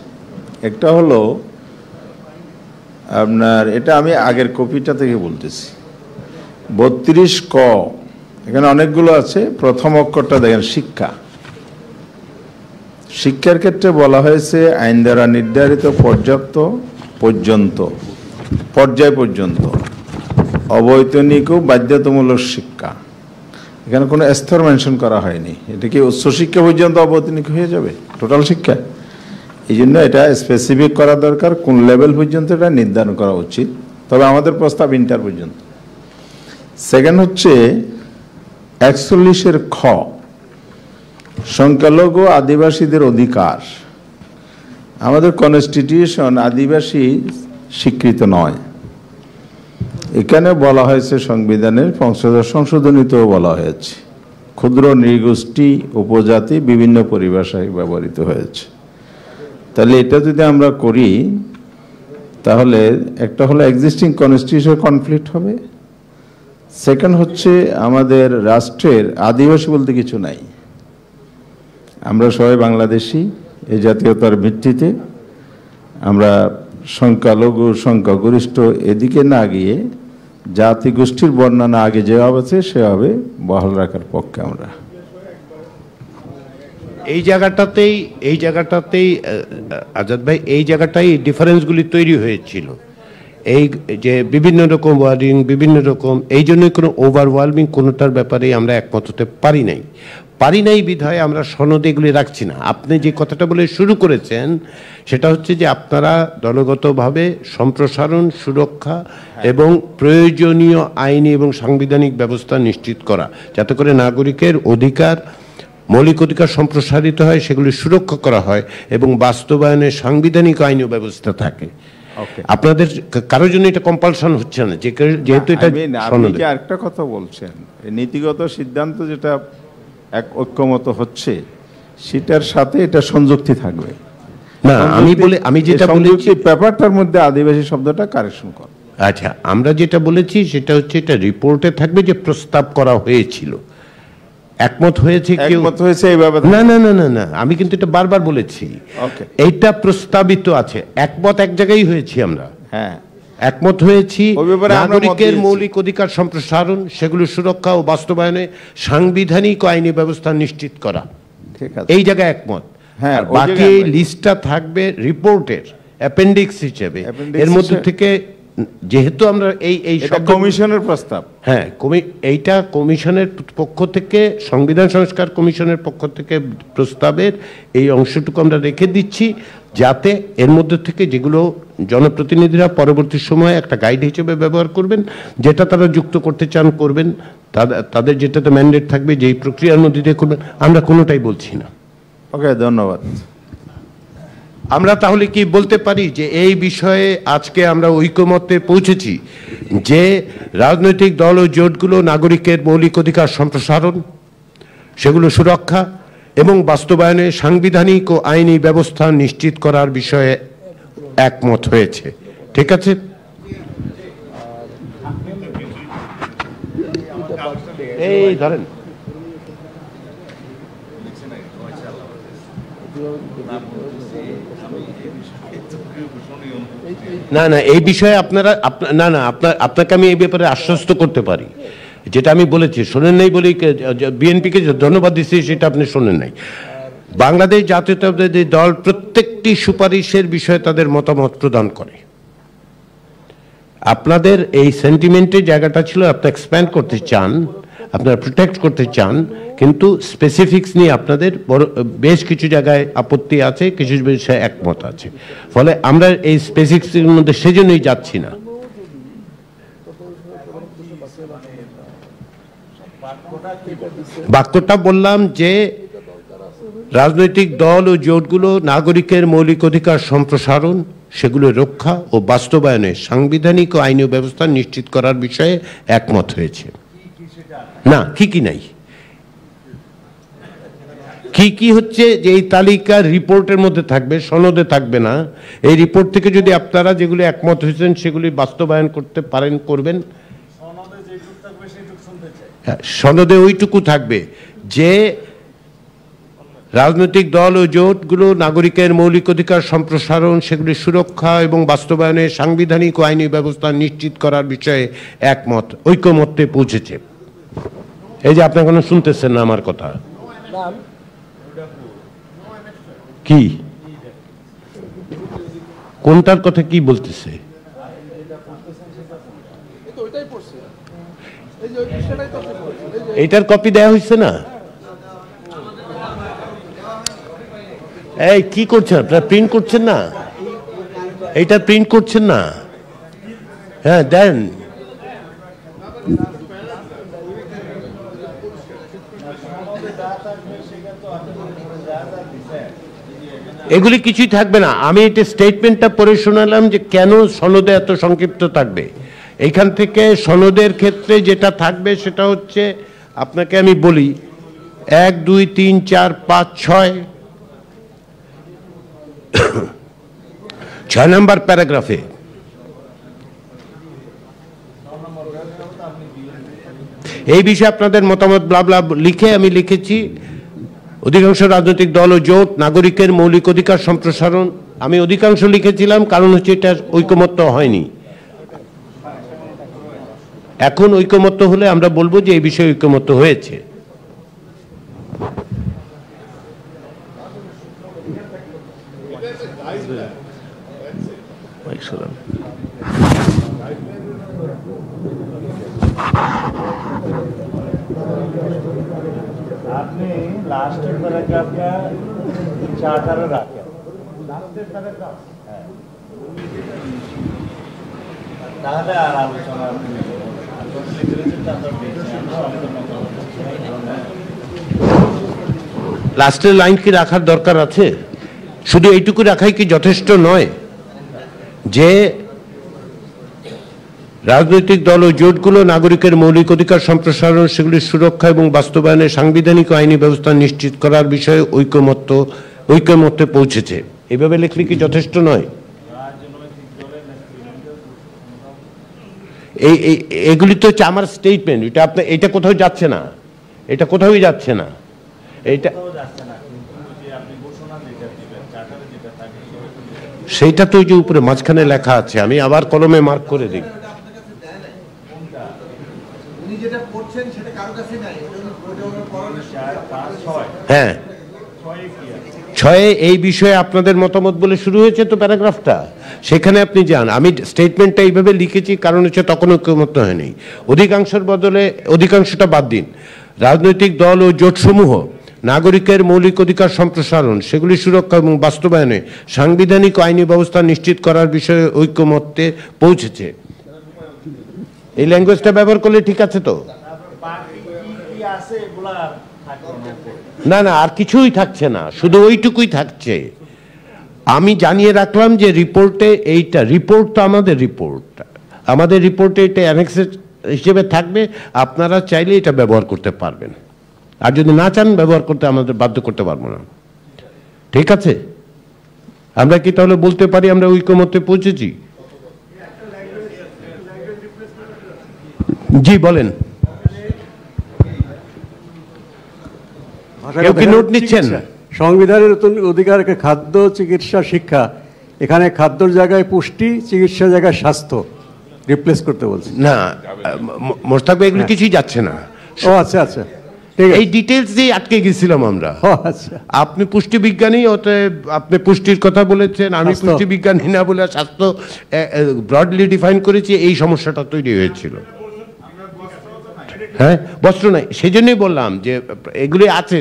একটা হলো আপনার, এটা আমি আগের কপিটা থেকে বলতেছি, 32 ক, এখানে অনেকগুলো আছে। প্রথম অক্ষরটা দেখেন শিক্ষা। শিক্ষার ক্ষেত্রে বলা হয়েছে আইন দ্বারা নির্ধারিত পর্যায় পর্যন্ত। অবৈতনিক ও বাধ্যতামূলক শিক্ষা, এখানে কোনো স্তর মেনশন করা হয়নি। এটা কি উচ্চশিক্ষা পর্যন্ত অবৈতনিক হয়ে যাবে টোটাল শিক্ষা? এই জন্য এটা স্পেসিফিক করা দরকার, কোন লেভেল পর্যন্ত এটা নির্ধারণ করা উচিত। তবে আমাদের প্রস্তাব ইন্টার পর্যন্ত। সেকেন্ড হচ্ছে 41-এর খ, সংখ্যালঘু আদিবাসীদের অধিকার। আমাদের কনস্টিটিউশন আদিবাসী স্বীকৃত নয়। এখানে বলা হয়েছে সংবিধানের সংশোধনীতেও বলা হয়েছে ক্ষুদ্র নৃগোষ্ঠী, উপজাতি, বিভিন্ন পরিভাষায় ব্যবহৃত হয়েছে। তাহলে এটা যদি আমরা করি তাহলে একটা হলো এক্সিস্টিং কনস্টিটিউশন কনফ্লিক্ট হবে। সেকেন্ড হচ্ছে আমাদের রাষ্ট্রের আদিবাসী বলতে কিছু নাই, আমরা সবাই বাংলাদেশি। এই জাতীয়তার ভিত্তিতে আমরা সংখ্যালঘু সংখ্যাগরিষ্ঠ এদিকে না গিয়ে জাতিগোষ্ঠীর বর্ণনা আগে যেভাবে আছে সেভাবে বহাল রাখার পক্ষে আমরা। এই জায়গাটাতেই আজাদ ভাই, এই জায়গাটাই ডিফারেন্সগুলি তৈরি হয়েছিল। এই যে বিভিন্ন রকম ওয়ার্ডিং, বিভিন্ন রকম, এই জন্যই কোনো ওভারওয়েলমিং কোনোটার ব্যাপারে আমরা একমত হতে পারি নাই বিধায় আমরা সনদে এগুলি রাখছি না। আপনি যে কথাটা বলে শুরু করেছেন সেটা হচ্ছে যে আপনারা দলগতভাবে সম্প্রসারণ, সুরক্ষা এবং প্রয়োজনীয় আইনি এবং সাংবিধানিক ব্যবস্থা নিশ্চিত করা, যাতে করে নাগরিকের অধিকার, মৌলিক অধিকার সম্প্রসারিত হয়, সেগুলি সুরক্ষা করা হয় এবং বাস্তবায়নে সাংবিধানিক আইনি ব্যবস্থা থাকে। আপনাদের কারোর জন্য এটা কম্পালশন হচ্ছে না, যেহেতু এটা আপনি আরেকটা কথা বলছেন, নীতিগত সিদ্ধান্ত যেটা এক ঐক্যমত হচ্ছে সেটার সাথে এটা সংযুক্তি থাকবে না। আমি যেটা বলেছি ব্যাপারটার মধ্যে আদিবাসী শব্দটা কারেকশন কর। আচ্ছা, আমরা যেটা বলেছি সেটা হচ্ছে এটা রিপোর্টে থাকবে যে প্রস্তাব করা হয়েছিল, একমত হয়েছে কেউ, একমত হয়েছে এইভাবে না না না না না, আমি কিন্তু এটা বারবার বলেছি এইটা প্রস্তাবিত আছে। একমত এক জায়গায় হয়েছি আমরা, হ্যাঁ একমত হয়েছি নাগরিকের মৌলিক অধিকার সম্প্রসারণ, সেগুলো সুরক্ষা ও বাস্তবায়নে সাংবিধানিক ও আইনি ব্যবস্থা নিশ্চিত করা, ঠিক আছে, এই জায়গায় একমত। হ্যাঁ, বাকি লিস্টটা থাকবে রিপোর্টের অ্যাপেন্ডিক্স হিসেবে। এর মধ্যে থেকে যেহেতু আমরা এই কমিশনের প্রস্তাব, হ্যাঁ এইটা কমিশনের পক্ষ থেকে, সংবিধান সংস্কার কমিশনের পক্ষ থেকে প্রস্তাবের এই অংশটুকু আমরা রেখে দিচ্ছি, যাতে এর মধ্যে থেকে যেগুলো জনপ্রতিনিধিরা পরবর্তী সময়ে একটা গাইড হিসেবে ব্যবহার করবেন, যেটা তারা যুক্ত করতে চান করবেন, তাদের যেটাতে ম্যান্ডেট থাকবে যেই প্রক্রিয়ার মধ্যে দিয়ে করবেন, আমরা কোনোটাই বলছি না। ওকে, ধন্যবাদ। আমরা তাহলে কি বলতে পারি যে এই বিষয়ে আজকে আমরা ঐকমত্যে পৌঁছেছি যে রাজনৈতিক দল ও জোটগুলো নাগরিকের মৌলিক অধিকার সম্প্রসারণ, সেগুলো সুরক্ষা এবং বাস্তবায়নে সাংবিধানিক ও আইনি ব্যবস্থা নিশ্চিত করার বিষয়ে একমত হয়েছে, ঠিক আছে? এই ধরেন না না, এই বিষয়ে আপনারা না না আপনাকে আমি এই ব্যাপারে আশ্বস্ত করতে পারি, যেটা আমি বলেছি শোনেন নাই বলি বিএনপিকে ধন্যবাদ দিচ্ছি, সেটা আপনি শোনেন নাই। বাংলাদেশ জাতীয়তাবাদী দল প্রত্যেকটি সুপারিশের বিষয়ে তাদের মতামত প্রদান করে। আপনাদের এই সেন্টিমেন্টের জায়গাটা ছিল আপনি এক্সপ্যান্ড করতে চান, আপনারা প্রোটেক্ট করতে চান, কিন্তু স্পেসিফিক্স নিয়ে আপনাদের বেশ কিছু জায়গায় আপত্তি আছে, কিছু বিষয়ে একমত আছে। ফলে আমরা এই স্পেসিফিক্সের মধ্যে সেজন্যই যাচ্ছি না। বাক্যটা বললাম যে রাজনৈতিক দল ও জোটগুলো নাগরিকের মৌলিক অধিকার সম্প্রসারণ, সেগুলো রক্ষা ও বাস্তবায়নে সাংবিধানিক ও আইনি ব্যবস্থা নিশ্চিত করার বিষয়ে একমত হয়েছে। না, কি নাই, কি হচ্ছে যে এই তালিকার রিপোর্টের মধ্যে থাকবে, সনদে থাকবে না। এই রিপোর্ট থেকে যদি আপনারা যেগুলি একমত হয়েছেন সেগুলি বাস্তবায়ন করতে পারেন করবেন। সনদে ওইটুকু থাকবে যে রাজনৈতিক দল ও জোটগুলো নাগরিকের মৌলিক অধিকার সম্প্রসারণ, সেগুলি সুরক্ষা এবং বাস্তবায়নে সাংবিধানিক ও আইনি ব্যবস্থা নিশ্চিত করার বিষয়ে একমত, ঐকমত্যে পৌঁছেছে। এই যে আপনি এখনো শুনতেছেন না আমার কথা, কি কোনটার কথা কি বলতেছে? এইটার কপি দেয়া হয়েছে না? এই কি করছেন আপনারা? প্রিন্ট করছেন না? এইটা প্রিন্ট করছেন না? হ্যাঁ দেন। এগুলি কিছুই থাকবে না। আমি এটা স্টেটমেন্টটা পড়ে শোনালাম যে কেন সনদে এত সংক্ষিপ্ত থাকবে। এইখান থেকে সনদের ক্ষেত্রে যেটা থাকবে সেটা হচ্ছে, আপনাকে আমি বলি, 1 2 3 4 5 6 নম্বর প্যারাগ্রাফে এই বিষয়ে আপনাদের মতামত ব্লাবলা লিখে আমি লিখেছি, অধিকাংশ রাজনৈতিক দল ও জোট নাগরিকের মৌলিক অধিকার সম্প্রসারণ। আমি অধিকাংশ লিখেছিলাম কারণ হচ্ছে এটা ঐকমত্য হয়নি। এখন ঐকমত্য হলে আমরা বলবো যে এই বিষয়ে ঐকমত্য হয়েছে। আপনি লাস্টের প্যারাগ্রাফটা 4-18 রাখেন। লাস্টের প্যারাগ্রাফ, হ্যাঁ, তাহলে আর আলোচনা লাস্টের লাইন কি রাখার দরকার আছে? শুধু এইটুকু রাখাই কি যথেষ্ট নয় যে রাজনৈতিক দল ও জোটগুলো নাগরিকের মৌলিক অধিকার সম্প্রসারণ, সেগুলির সুরক্ষা এবং বাস্তবায়নে সাংবিধানিক ও আইনি ব্যবস্থা নিশ্চিত করার বিষয়ে ঐকমত্যে পৌঁছেছে? এভাবে লিখলে কি যথেষ্ট নয়? এগুলি তো হচ্ছে আমার স্টেটমেন্ট। এটা আপনার, এটা কোথাও যাচ্ছে না, এটা কোথাও যাচ্ছে না, এটা সেইটা তো ওই যে উপরে মাঝখানে লেখা আছে। আমি আবার কলমে মার্ক করে দিই। হ্যাঁ, 6 এই বিষয়ে আপনাদের মতামত বলে শুরু হয়েছে তো প্যারাগ্রাফটা, সেখানে আপনি যান। আমি স্টেটমেন্টটা এইভাবে লিখেছি কারণ হচ্ছে তখন ঐকমত্য হয়নি। অধিকাংশের বদলে অধিকাংশটা বাদ দিন। রাজনৈতিক দল ও জোটসমূহ নাগরিকের মৌলিক অধিকার সম্প্রসারণ, সেগুলি সুরক্ষা এবং বাস্তবায়নে সাংবিধানিক ও আইনি ব্যবস্থা নিশ্চিত করার বিষয়ে ঐকমত্যে পৌঁছেছে। এই ল্যাঙ্গুয়েজটা ব্যবহার করলে ঠিক আছে তো? না না, আর কিছুই থাকছে না, শুধু ওইটুকুই থাকছে। আমি জানিয়ে রাখলাম যে রিপোর্টে এইটা, রিপোর্ট তো আমাদের রিপোর্টে এটা অ্যানেক্সের হিসেবে থাকবে। আপনারা চাইলে এটা ব্যবহার করতে পারবেন, আর যদি না চান ব্যবহার করতে আমাদের বাধ্য করতে পারবো না। ঠিক আছে? আমরা কি তাহলে বলতে পারি আমরা ঐকমত্যে পৌঁছেছি? জি বলেন। কেউ কি নোট নিচ্ছেন? সংবিধানের অধিকার খাদ্য, চিকিৎসা, শিক্ষা, এখানে খাদ্যর জায়গায় পুষ্টি, চিকিৎসার জায়গায় স্বাস্থ্য রিপ্লেস করতে বলছি। না মোস্তাক ভাই, এগুলো কিছুই যাচ্ছে না। ও আচ্ছা আচ্ছা, এই ডিটেলস দিয়ে আটকে গেছিলাম আমরা। আপনি পুষ্টি বিজ্ঞানী, অতএব আপনি পুষ্টির কথা বলেছেন, আমি পুষ্টি বিজ্ঞানী না বলে স্বাস্থ্য ব্রডলি ডিফাইন করেছি। এই সমস্যাটা তৈরি হয়েছিল। হ্যাঁ, বস্ত্র নাই, সেই জন্যই বললাম যে এগুলি আছে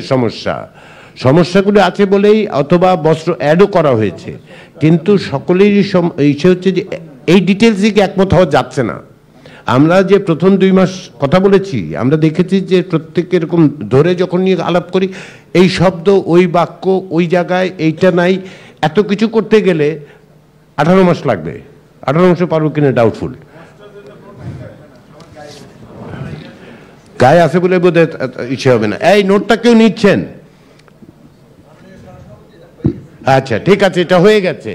সমস্যাগুলি আছে বলেই, অথবা বস্ত্র অ্যাডও করা হয়েছে, কিন্তু সকলেরই ইচ্ছে হচ্ছে যে এই ডিটেলস দিকে একমত হওয়া যাচ্ছে না। আমরা যে প্রথম 2 মাস কথা বলেছি, আমরা দেখেছি যে প্রত্যেক এরকম ধরে যখন নিয়ে আলাপ করি, এই শব্দ, ওই বাক্য, ওই জায়গায় এইটা নাই, এত কিছু করতে গেলে 18 মাস লাগবে। 18 মাসে পারবো কিনা ডাউটফুল। গায়ে আছে বলে বোধহয় ইচ্ছে হবে না। এই নোটটা কেউ নিচ্ছেন? আচ্ছা ঠিক আছে, এটা হয়ে গেছে।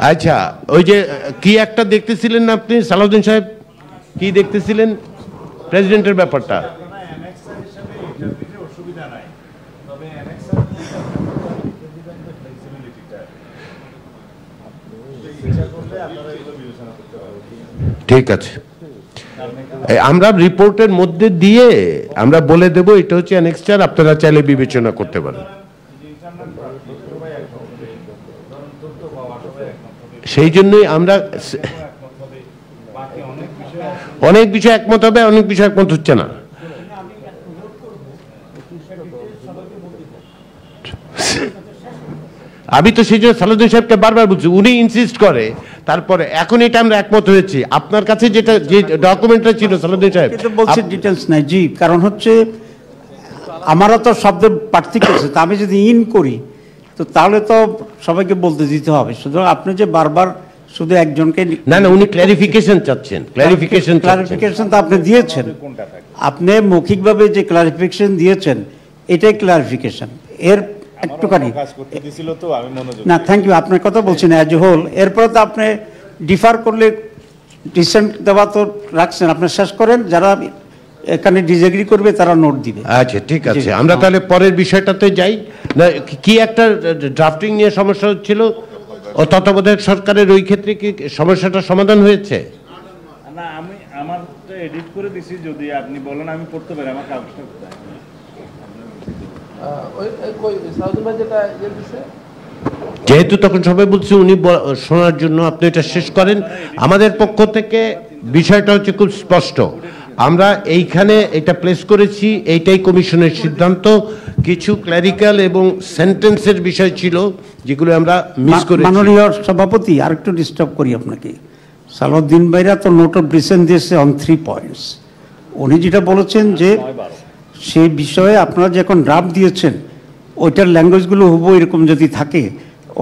আচ্ছা, ওই যে কি একটা দেখতেছিলেন না আপনি সালাউদ্দিন সাহেব, কি দেখতেছিলেন? প্রেসিডেন্টের ব্যাপারটা। ঠিক আছে, আমরা রিপোর্টের মধ্যে দিয়ে আমরা বলে দেব এটা হচ্ছে অ্যানেক্সচার, আপনারা চাইলে বিবেচনা করতে পারেন। সেই জন্যই আমরা অনেক বিষয় একমত হবে, অনেক বিষয় একমত হচ্ছে না। আমি তো সেই জন্য সালাউদ্দিন সাহেবকে বারবার বলছি, উনি ইনসিস্ট করে, তারপরে এখন এটা আমরা একমত হয়েছি। আপনার কাছে যেটা যে ডকুমেন্টটা ছিল সালাউদ্দিন সাহেব বলছে ডিটেলস নাই। জি, কারণ হচ্ছে আমারও তো শব্দের পার্থক্য আছে, তা আমি যদি ইন করি তো তাহলে তো সবাইকে বলতে দিতে হবে। সুতরাং আপনি যে বারবার শুধু একজনকে না, উনি ক্লারিফিকেশন চাচ্ছেন। ক্লারিফিকেশন তো আপনি দিয়েছেন, আপনি মৌখিকভাবে যে ক্লারিফিকেশন দিয়েছেন এটাই ক্লারিফিকেশন। এর একটুখানি না, থ্যাংক ইউ, আপনার কথা বলছেন অ্যাজ এ হোল। এরপরে তো আপনি ডিফার করলে ডিসেন্ট দেওয়া তো রাখছেন, আপনি শেষ করেন, যারা এখানে ডিসএগ্রি করবে তারা নোট দিবে। আচ্ছা, ঠিক আছে, আমরা তাহলে পরের বিষয়টাতে যাই। না, কি একটা ড্রাফটিং নিয়ে সমস্যা হচ্ছিল, ও তত্ত্বাবধায়ক সরকারের ওই ক্ষেত্রে কি সমস্যাটা সমাধান হয়েছে? না, আমি আমারটা এডিট করে দিছি, যদি আপনি বলেন আমি পড়তে পারি। আমার কাগজটা কোথায়? যেহেতু তখন সবাই বলছে উনি শোনার জন্য, আপনি এটা শেষ করেন। আমাদের পক্ষ থেকে বিষয়টা হচ্ছে খুব স্পষ্ট, আমরা এইখানে এটা প্লেস করেছি, এইটাই কমিশনের সিদ্ধান্ত। কিছু ক্ল্যারিক্যাল এবং সেন্টেন্সের বিষয় ছিল যেগুলো আমরা মিস করেছি। মাননীয় সভাপতি, আরেকটু ডিস্টার্ব করি আপনাকে। সালাউদ্দিন ভাইরা তো নোট অফ ডিসেন্ট দিয়েছে অন 3 পয়েন্টস। উনি যেটা বলেছেন যে সেই বিষয়ে আপনারা যে এখন ড্রাফট দিয়েছেন ওইটার ল্যাঙ্গুয়েজগুলো হুবহু এরকম যদি থাকে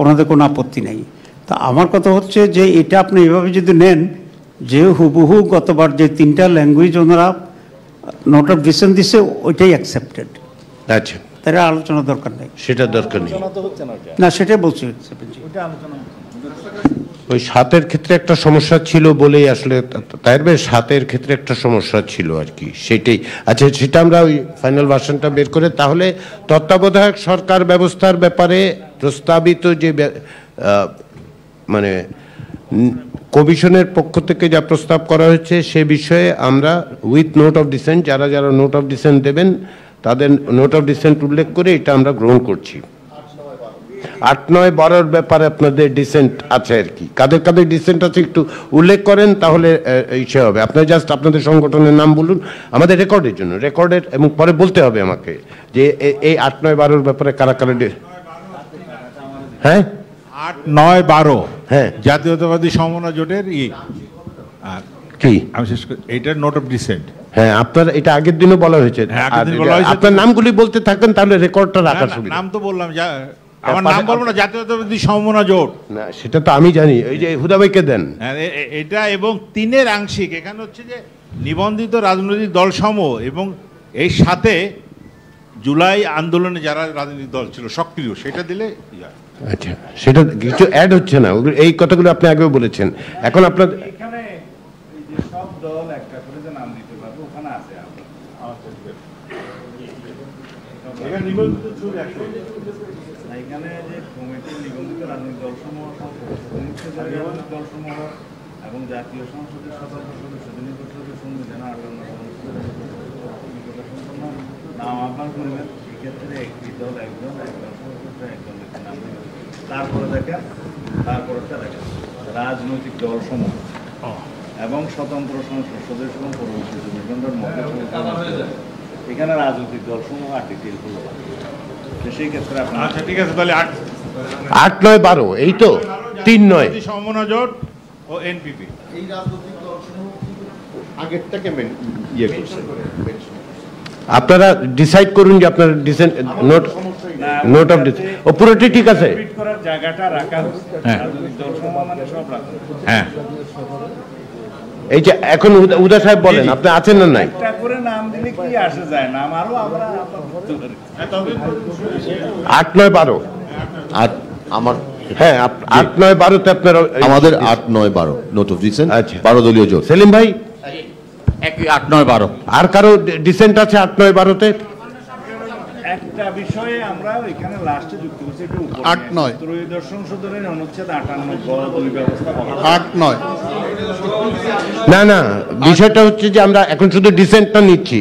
ওনাদের কোনো আপত্তি নেই। তা আমার কথা হচ্ছে যে এটা আপনি এভাবে যদি নেন যে হুবহু গতবার যে 3টা ল্যাঙ্গুয়েজ ওনারা নোট অফ ডিসেন্ট দিছে ওইটাই অ্যাকসেপ্টেড। আচ্ছা, তারা আলোচনা দরকার নেই, সেটা দরকার নেই। না, সেটাই বলছি। ওই 7-এর ক্ষেত্রে একটা সমস্যা ছিল বলেই আসলে তাই 7-এর ক্ষেত্রে একটা সমস্যা ছিল আর কি, সেটাই। আচ্ছা, সেটা আমরা ওই ফাইনাল ভার্সনটা বের করে, তাহলে তত্ত্বাবধায়ক সরকার ব্যবস্থার ব্যাপারে প্রস্তাবিত যে মানে কমিশনের পক্ষ থেকে যা প্রস্তাব করা হয়েছে সে বিষয়ে আমরা উইথ নোট অফ ডিসেন্ট, যারা যারা নোট অফ ডিসেন্ট দেবেন তাদের নোট অফ ডিসেন্ট উল্লেখ করে এটা আমরা গ্রহণ করছি। 8, 9, 12 ব্যাপারে আপনাদের ডিসেন্ট আছে আর কি, কাদের কাদের ডিসেন্ট আছে একটু উল্লেখ করেন, তাহলে ইসে হবে। আপনারা জাস্ট আপনাদের সংগঠনের নাম বলুন আমাদের রেকর্ডের জন্য, রেকর্ডের, এবং পরে বলতে হবে আমাকে যে এই 8, 9, 12 ব্যাপারে কারা কারা। হ্যাঁ, 8, 9, 12 হ্যাঁ, জাতীয়তাবাদী সমমনা জোটের কি আমি শেষ করি, এইটার নোট অফ ডিসেন্ট। হ্যাঁ, আপনার এটা আগের দিনও বলা হয়েছে। আপনার নামগুলি বলতে থাকেন তাহলে রেকর্ডটা রাখার সুবিধা। নাম তো বললাম, আমার নাম বলবো না, জাতীয়তাবাদী সমমনা জোট। না, সেটা তো আমি জানি, ওই যে হুদা ভাইকে দেন এটা, এবং 3-এর আংশিক। এখানে হচ্ছে যে নিবন্ধিত রাজনৈতিক দল সমূহ এবং এই সাথে জুলাই আন্দোলনে যারা রাজনৈতিক দল ছিল সক্রিয়, সেটা দিলে। আচ্ছা, সেটা কিছু অ্যাড হচ্ছে না, এই কথাগুলো আপনি আগেও বলেছেন। এখন আপনার এখানে সব দল একটা করে যে নাম দিতে পারবে, ওখানে আছে এখানে যে কমিটির নিবন্ধিত রাজনৈতিক দলসমূহ দলসমূহ এবং জাতীয় সংসদের স্বতন্ত্র সদস্য নির্বাচনের সংবিধান 58 নাম আহ্বান করবেন। এক্ষেত্রে একটি দল একজন নাম দেবেন। তারপরে দেখেন রাজনৈতিক দলসমূহ এবং স্বতন্ত্র সংসদ সদস্য এবং পরবর্তী নিবন্ধনের মধ্যে এখানে রাজনৈতিক দলসমূহ আর ডিটেল হলো। সেই ক্ষেত্রে আচ্ছা, ঠিক আছে, তাহলে 8, 9, 12 এই তো 3, 9 সমমনা জোট ও এনপিপি। এই রাজনৈতিক দলসমূহ আগেরটাকে ইয়ে করছে। আপনারা ডিসাইড করুন যে আপনার ডিসেন্ট নোট অফ ডিসেন্ট ও পুরোটি ঠিক আছে। করার জায়গাটা রাখা রাজনৈতিক দলসমূহ মানে সব রাখা। হ্যাঁ, এই যে এখন উদা সাহেব বলেন আপনি আছেন না নাই? একটা করে নাম দিলে কি আসে যায়, নাম আরো আমরা 8, 9, 12 আমার হ্যাঁ 8, 9, 12 তে আপনার আমাদের 8, 9, 12 নোট অফ ডিসেন্ট 12 দলীয় জোট। সেলিম ভাই একই 8, 9, 12 আর কারো ডিসেন্ট আছে 8, 9, 12 তে? একটা বিষয়ে আমরা এখানে লাস্টে যুক্ত করছি, এটা 8, 9 ত্রয়োদশ সংশোধনের অনুচ্ছেদ 58 দুই ব্যবস্থা 8, 9 না না, বিষয়টা হচ্ছে যে আমরা এখন শুধু ডিসেন্টটা নিচ্ছি।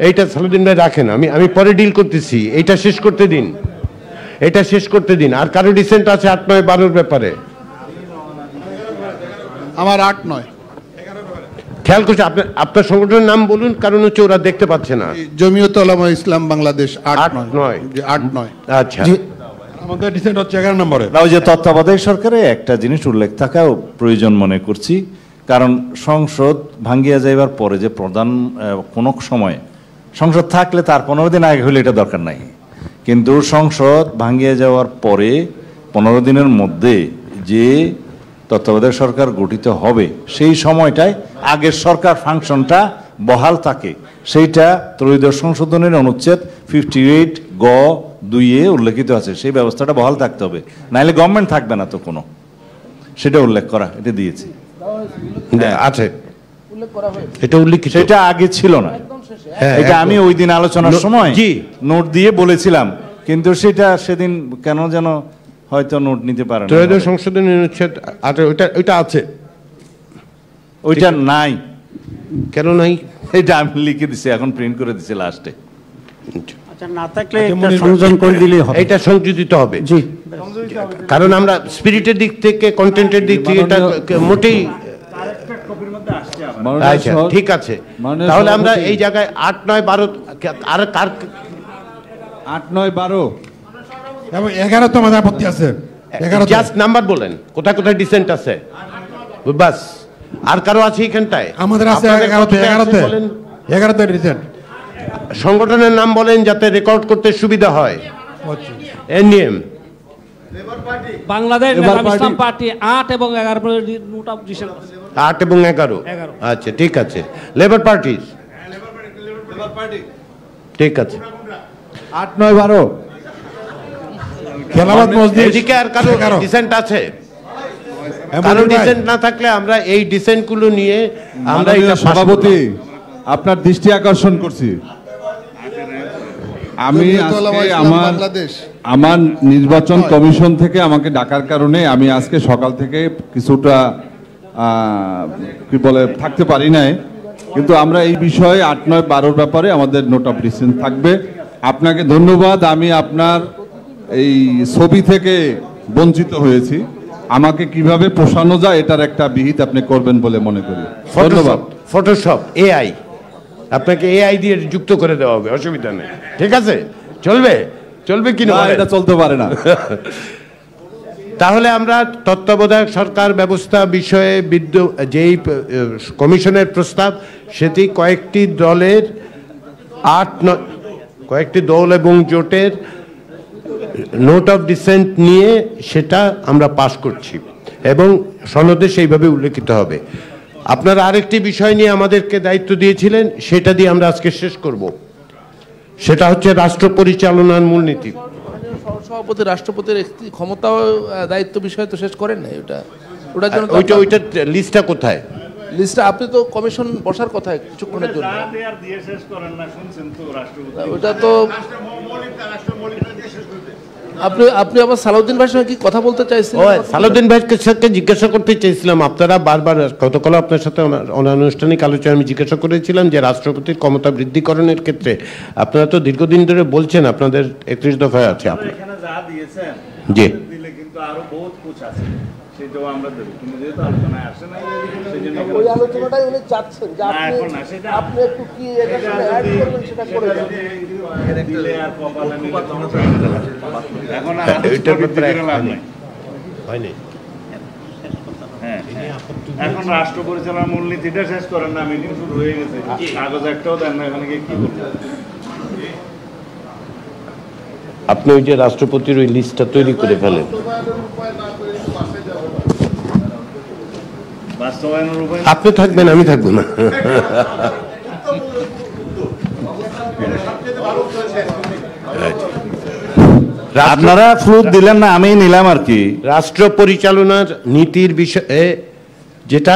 এইটা সালাউদ্দিন ভাই রাখেন, আমি পরে ডিল করতেছি, এইটা শেষ করতে দিন, এটা শেষ করতে দিন। আর কারো ডিসেন্ট আছে 8, 9, 12 ব্যাপারে? আমার 8-9 খেয়াল করছি আপনার সংগঠনের নাম বলুন, কারণ হচ্ছে ওরা দেখতে পাচ্ছে না। জমিয়ত উলামা ইসলাম বাংলাদেশ 8-9। 8-9 আচ্ছা, আমাদের ডিসেন্ট হচ্ছে 11 নম্বরে। না, ওই যে তত্ত্বাবধায়ক সরকারে একটা জিনিস উল্লেখ থাকাও প্রয়োজন মনে করছি, কারণ সংসদ ভাঙ্গিয়া যাইবার পরে যে প্রধান কোনো সময় সংসদ থাকলে তার 15 দিন আগে হলে এটা দরকার নাই, কিন্তু সংসদ ভাঙ্গিয়া যাওয়ার পরে 15 দিনের মধ্যে যে তত্ত্বাবধায়ক সরকার গঠিত হবে সেই সময়টায় আগের সরকার ফাংশনটা বহাল থাকে, সেইটা ত্রয়োদশ সংশোধনের অনুচ্ছেদ 58 গ 2 উল্লেখিত আছে, সেই ব্যবস্থাটা বহাল থাকতে হবে, নাহলে গভর্নমেন্ট থাকবে না তো কোনো, সেটা উল্লেখ করা, এটা দিয়েছি আছে, এটা উল্লেখিত, সেটা আগে ছিল না। এটা আমি ওই দিন আলোচনার সময় নোট দিয়ে বলেছিলাম, কিন্তু সেটা সেদিন কেন যেন হয়তো নোট নিতে পারে না। ত্রয়োদশ সংশোধনী অনুচ্ছেদ ওইটা আছে, ওইটা নাই। কেন নাই? এটা আমি লিখে দিছি, এখন প্রিন্ট করে দিছি লাস্টে। আচ্ছা, না থাকলে একটা সংযোজন করে দিলেই হবে। এটা সংযোজিত হবে, জি, কারণ আমরা স্পিরিটের দিক থেকে, কন্টেন্টের দিক থেকে এটা মোটেই আচ্ছা ঠিক আছে। তাহলে আমরা এই জায়গায় 8, 9, 12 আর কার 8, 9, 12 এবং 11 তো আমাদের আপত্তি আছে। 11 জাস্ট নাম্বার বলেন, কোথায় কোথায় ডিসেন্ট আছে, বাস। আর কারো আছে এখানটায়? আমাদের আছে 11তে ডিসেন্ট। সংগঠনের নাম বলেন যাতে রেকর্ড করতে সুবিধা হয়। এনডিএম, বাংলাদেশ ইসলাম পার্টি 8 এবং 11 নোট অফ ডিসেন্ট। 8 এবং 11, আচ্ছা ঠিক আছে। লেবার পার্টি, ঠিক আছে। 8, 9, 12 খেলাফত মসজিদ। এদিকে আর কারো ডিসেন্ট আছে? কারো ডিসেন্ট না থাকলে আমরা এই ডিসেন্ট গুলো নিয়ে আমরা এটা সভাপতি আপনার দৃষ্টি আকর্ষণ করছি। আমি আমার নির্বাচন কমিশন থেকে আমাকে ডাকার কারণে আমি আজকে সকাল থেকে কিছুটা কি বলে থাকতে পারি নাই, কিন্তু আমরা এই বিষয়ে 8, 9, 12 ব্যাপারে আমাদের নোট অফ ডিসেন্ট থাকবে। আপনাকে ধন্যবাদ। আমি আপনার এই ছবি থেকে বঞ্চিত হয়েছি, আমাকে কিভাবে পোষানো যায় এটার একটা বিহিত আপনি করবেন বলে মনে করি। ধন্যবাদ। ফটোশপ, এআই, আপনাকে এআই দিয়ে যুক্ত করে দেওয়া হবে, অসুবিধা নেই, ঠিক আছে? চলবে? চলবে কি না? এটা চলতে পারে না। তাহলে আমরা তত্ত্বাবধায়ক সরকার ব্যবস্থা বিষয়ে যেই কমিশনের প্রস্তাব, সেটি কয়েকটি দলের 8, 9 কয়েকটি দল এবং জোটের নোট অফ ডিসেন্ট নিয়ে সেটা আমরা পাস করছি এবং সনদে সেইভাবে উল্লেখিত হবে। আপনারা আরেকটি বিষয় নিয়ে আমাদেরকে দায়িত্ব দিয়েছিলেন, সেটা দিয়ে আমরা আজকে শেষ করব। সেটা হচ্ছে রাষ্ট্র পরিচালনার মূলনীতি। সভাপতি রাষ্ট্রপতির ক্ষমতা দায়িত্ব বিষয় তো শেষ করেন না, ওটার জন্য ওইটার লিস্টটা কোথায়? লিস্টটা আপনি তো কমিশন বসার কথা কিছুক্ষণের জন্য, ওটা তো আপনি আবার সালাউদ্দিন ভাইয়ের সঙ্গে কি কথা বলতে চাইছেন? সালাউদ্দিন ভাইকে জিজ্ঞাসা করতে চাইছিলাম, আপনারা বারবার গতকাল আপনার সাথে অনানুষ্ঠানিক আলোচনায় আমি জিজ্ঞাসা করেছিলাম যে রাষ্ট্রপতির ক্ষমতা বৃদ্ধিকরণের ক্ষেত্রে আপনারা তো দীর্ঘদিন ধরে বলছেন আপনাদের 31 দফায় আছে, আপনার জি আরো বহুত কুছ আছে, সেটাও আমরা দেব, কিন্তু যেহেতু আলোচনায় আসে না সেজন্য ওই আলোচনাটাই উনি চাচ্ছেন যে আপনি একটু কি এটা অ্যাড করবেন, সেটা করে দেন। এখন এটার ব্যাপারে লাভ নাই, হয়নি। এখন রাষ্ট্র পরিচালনার মূলনীতিটা শেষ করেন না, মিটিং শুরু হয়ে গেছে, কাগজ একটাও দেন না, এখানে কি করবেন? আপনি ওই যে রাষ্ট্রপতির ওই লিস্টটা তৈরি করে ফেলেন। আপনি থাকবেন, আমি থাকবো না। আপনারা ফ্লুট দিলেন না, আমি নিলাম আর কি। রাষ্ট্র পরিচালনার নীতির বিষয়ে যেটা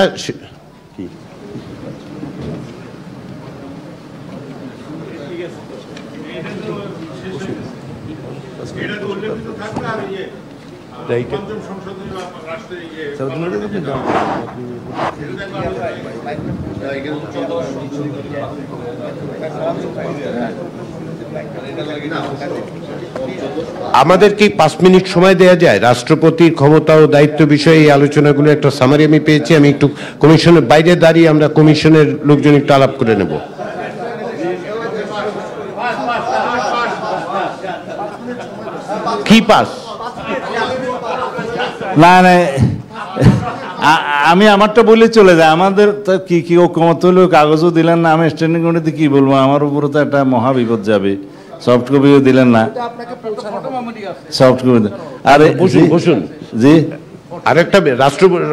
আমাদের কি 5 মিনিট সময় দেওয়া যায়? রাষ্ট্রপতির ক্ষমতা ও দায়িত্ব বিষয়ে এই আলোচনাগুলো একটা সামারি আমি পেয়েছি, আমি একটু কমিশনের বাইরে দাঁড়িয়ে আমরা কমিশনের লোকজন একটু আলাপ করে নেব। কি পাস? না না, আমি আমারটা বলে চলে যায়। আমাদের তো কি কি ঐক্যমত হলো, কাগজও দিলেন না, আমি স্ট্যান্ডিং কমিটিতে কি বলবো? আমার উপরে তো একটা মহাবিপদ যাবে। সফট কপিও দিলেন না, সফট কপি। আরে বসুন জি, আরেকটা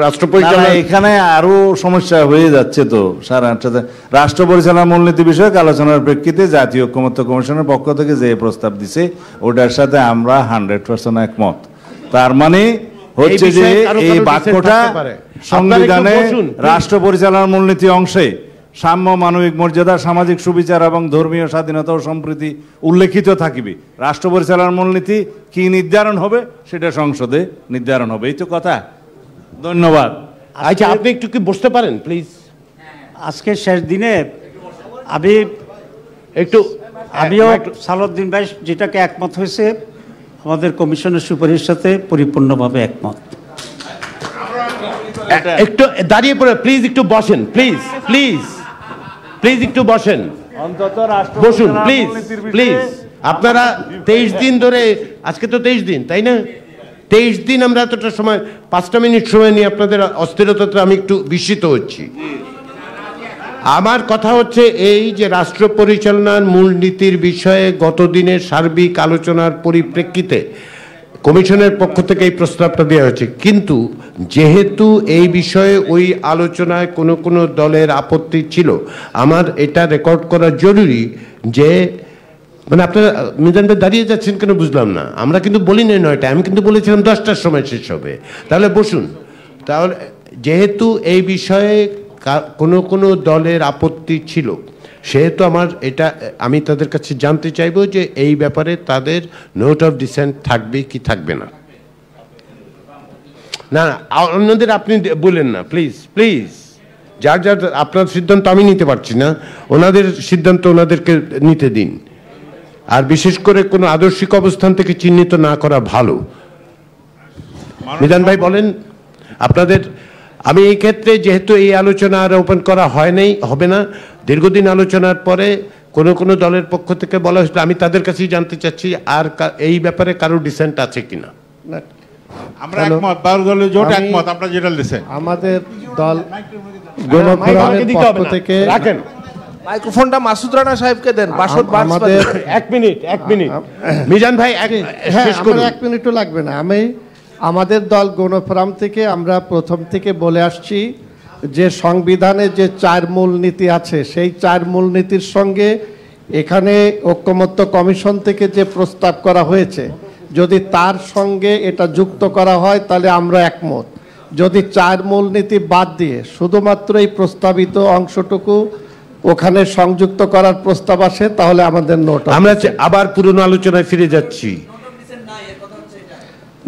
রাষ্ট্র পরিচালনা, এখানে আরো সমস্যা হয়ে যাচ্ছে তো স্যার। রাষ্ট্র পরিচালনা মূলনীতি বিষয়ক আলোচনার প্রেক্ষিতে জাতীয় ঐক্যমত্য কমিশনের পক্ষ থেকে যে প্রস্তাব দিছে ওটার সাথে আমরা 100% একমত। তার মানে হচ্ছে যে এই বাক্যটা সংবিধানে রাষ্ট্র পরিচালনার মূলনীতি অংশে সাম্য, মানবিক মর্যাদা, সামাজিক সুবিচার এবং ধর্মীয় স্বাধীনতা ও সম্প্রীতি উল্লেখিত থাকিবে। রাষ্ট্র পরিচালনার মূলনীতি কি নির্ধারণ হবে সেটা সংসদে নির্ধারণ হবে, এই তো কথা। ধন্যবাদ। আচ্ছা, আপনি একটু কি বসতে পারেন প্লিজ? আজকে শেষ দিনে আমিও সালাউদ্দিন ভাই যেটাকে একমত হয়েছে, আমাদের কমিশনের সুপারিশের সাথে পরিপূর্ণভাবে একমত। একটু দাঁড়িয়ে পড়ে প্লিজ, একটু বসেন প্লিজ, প্লিজ প্লিজ একটু বসেন, বসুন প্লিজ প্লিজ। আপনারা 23 দিন ধরে, আজকে তো 23 দিন তাই না? 23 দিন আমরা এতটা সময়, 5টা মিনিট সময় নিয়ে আপনাদের অস্থিরতাতে আমি একটু বিস্মিত হচ্ছি। আমার কথা হচ্ছে এই যে রাষ্ট্র পরিচালনার মূলনীতির বিষয়ে গত দিনের সার্বিক আলোচনার পরিপ্রেক্ষিতে কমিশনের পক্ষ থেকে এই প্রস্তাবটা দেওয়া হয়েছে, কিন্তু যেহেতু এই বিষয়ে ওই আলোচনায় কোনো কোনো দলের আপত্তি ছিল, আমার এটা রেকর্ড করা জরুরি যে মানে আপনারা মিজান ভাই দাঁড়িয়ে যাচ্ছেন কেন বুঝলাম না। আমরা কিন্তু বলি নাই 9টা, আমি কিন্তু বলেছিলাম 10টার সময় শেষ হবে। তাহলে বসুন। তাহলে যেহেতু এই বিষয়ে কোনো কোনো দলের আপত্তি ছিল, সেহেতু আমি তাদের কাছে জানতে চাইবো যে এই ব্যাপারে তাদের নোট অফ ডিসেন্ট থাকবে কি থাকবে না। না অন্যদের আপনি বলেন না প্লিজ প্লিজ। যার যার আপনার সিদ্ধান্ত আমি নিতে পারছি না, ওনাদের সিদ্ধান্ত ওনাদেরকে নিতে দিন। আর বিশেষ করে কোনো আদর্শিক অবস্থান থেকে চিহ্নিত না করা ভালো। মিজান ভাই বলেন আপনাদের। আমি এই ক্ষেত্রে যেহেতু এই আলোচনা আর ওপেন করা হবে না, দীর্ঘদিন আলোচনার পরে কোনো কোনো দলের পক্ষ থেকে বলা হয়েছিল, আমি তাদের কাছেই জানতে চাচ্ছি আর এই ব্যাপারে কারো ডিসেন্ট আছে কিনা। আমরা একমত, 12 দলের জোট একমত। আপনারা যেটা লিখেছেন, আমাদের দল গণফোরামের পক্ষ থেকে রাখেন। মাইক্রোফোনটা মাসুদ রানা সাহেবকে দেন। আমাদের 1 মিনিট মিজান ভাই শেষ করুন। 1 মিনিটও লাগবে না। আমাদের দল গণফোরাম থেকে আমরা প্রথম থেকে বলে আসছি যে সংবিধানে যে 4 মূলনীতি আছে, সেই 4 মূলনীতির সঙ্গে এখানে ঐক্যমত্য কমিশন থেকে যে প্রস্তাব করা হয়েছে, যদি তার সঙ্গে এটা যুক্ত করা হয় তাহলে আমরা একমত। যদি 4 মূলনীতি বাদ দিয়ে শুধুমাত্র এই প্রস্তাবিত অংশটুকু ওখানে সংযুক্ত করার প্রস্তাব আসে, তাহলে আমাদের নোট। আমরা আবার পুরনো আলোচনায় ফিরে যাচ্ছি।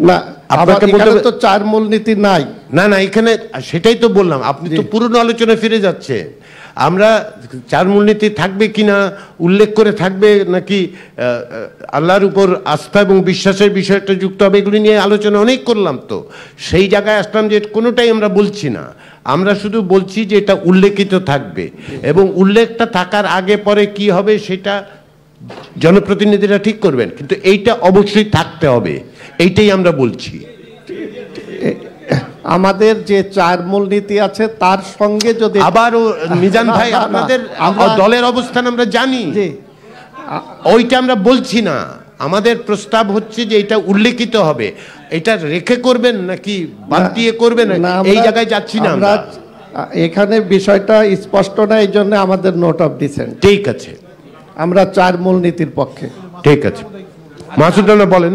না, আপনাকে বলতে তো 4 মূলনীতি নাই। না না, এখানে সেটাই তো বললাম, আপনি তো পুরনো আলোচনায় ফিরে যাচ্ছে। আমরা 4 মূলনীতি থাকবে কিনা উল্লেখ করে থাকবে, নাকি আল্লাহর উপর আস্থা এবং বিশ্বাসের বিষয়টা যুক্ত হবে, এগুলি নিয়ে আলোচনা অনেক করলাম। তো সেই জায়গায় আসলাম যে কোনোটাই আমরা বলছি না, আমরা শুধু বলছি যে এটা উল্লেখিত থাকবে, এবং উল্লেখটা থাকার আগে পরে কি হবে সেটা জনপ্রতিনিধিরা ঠিক করবেন, কিন্তু এইটা অবশ্যই থাকতে হবে, এইটাই আমরা বলছি। আমাদের যে 4 মূলনীতি আছে তার সঙ্গে যদি আবারও মিজান ভাই আপনাদের দলের অবস্থান আমরা জানি, ওইটা আমরা বলছি না। আমাদের প্রস্তাব হচ্ছে যে এটা উল্লেখিত হবে, এটা রেখে করবেন নাকি বাদ দিয়ে করবেন, এই জায়গায় যাচ্ছি না আমরা। এখানে বিষয়টা স্পষ্ট না, এই জন্য আমাদের নোট অফ ডিসেন্ট। ঠিক আছে, আমরা 4 মূলনীতির পক্ষে। ঠিক আছে, মাসুদ রানা বলেন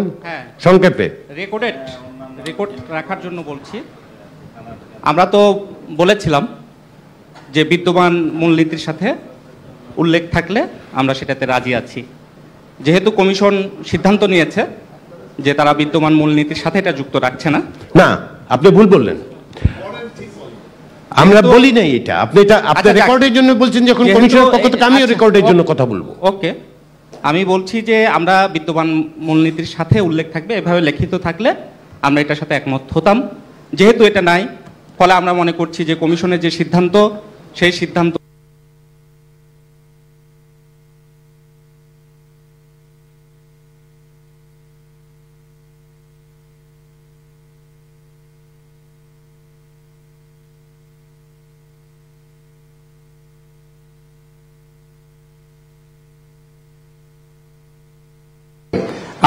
সংক্ষেপে। রেকর্ড রাখার জন্য বলছি, আমরা তো বলেছিলাম যে বিদ্যমান মূলনীতির সাথে উল্লেখ থাকলে আমরা সেটাতে রাজি আছি। যেহেতু কমিশন সিদ্ধান্ত নিয়েছে যে তারা বিদ্যমান মূলনীতির সাথে এটা যুক্ত রাখছে না। না, আপনি ভুল বললেন, আমরা বলি নাই এটা। আপনি এটা আপনার রেকর্ডের জন্য বলছেন, যখন কমিশনের পক্ষ থেকে আমিও রেকর্ডের জন্য কথা বলবো। ওকে, আমি বলছি যে আমরা বিদ্যমান মূলনীতির সাথে উল্লেখ থাকবে এভাবে লিখিত থাকলে আমরা এটার সাথে একমত হতাম। যেহেতু এটা নাই, ফলে আমরা মনে করছি যে কমিশনের যে সিদ্ধান্ত, সেই সিদ্ধান্ত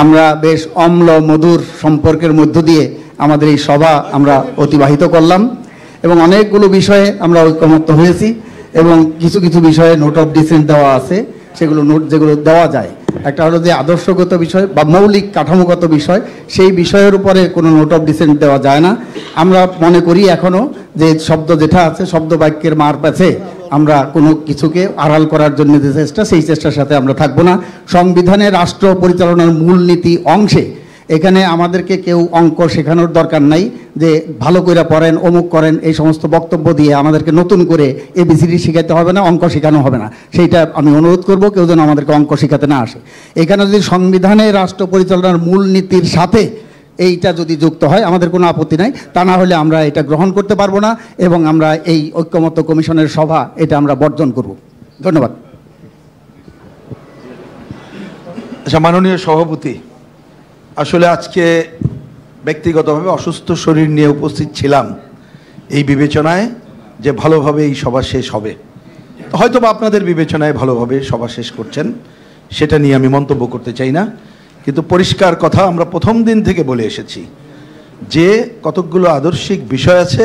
আমরা বেশ অম্ল মধুর সম্পর্কের মধ্য দিয়ে আমাদের এই সভা আমরা অতিবাহিত করলাম এবং অনেকগুলো বিষয়ে আমরা ঐকমত্য হয়েছি এবং কিছু কিছু বিষয়ে নোট অফ ডিসেন্ট দেওয়া আছে, সেগুলো নোট যেগুলো দেওয়া যায়। একটা হলো যে আদর্শগত বিষয় বা মৌলিক কাঠামোগত বিষয়, সেই বিষয়ের উপরে কোনো নোট অফ ডিসেন্ট দেওয়া যায় না। আমরা মনে করি এখনও যে শব্দ যেটা আছে, শব্দ বাক্যের মার পেছে আমরা কোনো কিছুকে আড়াল করার জন্য যে চেষ্টা, সেই চেষ্টার সাথে আমরা থাকবো না। সংবিধানে রাষ্ট্র পরিচালনার মূলনীতি অংশে এখানে আমাদেরকে কেউ অঙ্ক শেখানোর দরকার নাই যে ভালো করে পড়েন, অমুক করেন, এই সমস্ত বক্তব্য দিয়ে আমাদেরকে নতুন করে এবিসিডি শেখাতে হবে না, অঙ্ক শেখানো হবে না। সেইটা আমি অনুরোধ করব, কেউ যেন আমাদেরকে অঙ্ক শেখাতে না আসে। এখানে যদি সংবিধানে রাষ্ট্র পরিচালনার মূলনীতির সাথে এইটা যদি যুক্ত হয় আমাদের কোনো আপত্তি নাই, তা না হলে আমরা এটা গ্রহণ করতে পারবো না এবং আমরা এই ঐক্যমত্য কমিশনের সভা এটা আমরা বর্জন করব। ধন্যবাদ। আচ্ছা, মাননীয় সভাপতি, আসলে আজকে ব্যক্তিগতভাবে অসুস্থ শরীর নিয়ে উপস্থিত ছিলাম এই বিবেচনায় যে ভালোভাবে এই সভা শেষ হবে। হয়তো বা আপনাদের বিবেচনায় ভালোভাবে সভা শেষ করছেন, সেটা নিয়ে আমি মন্তব্য করতে চাই না, কিন্তু পরিষ্কার কথা আমরা প্রথম দিন থেকে বলে এসেছি যে কতকগুলো আদর্শিক বিষয় আছে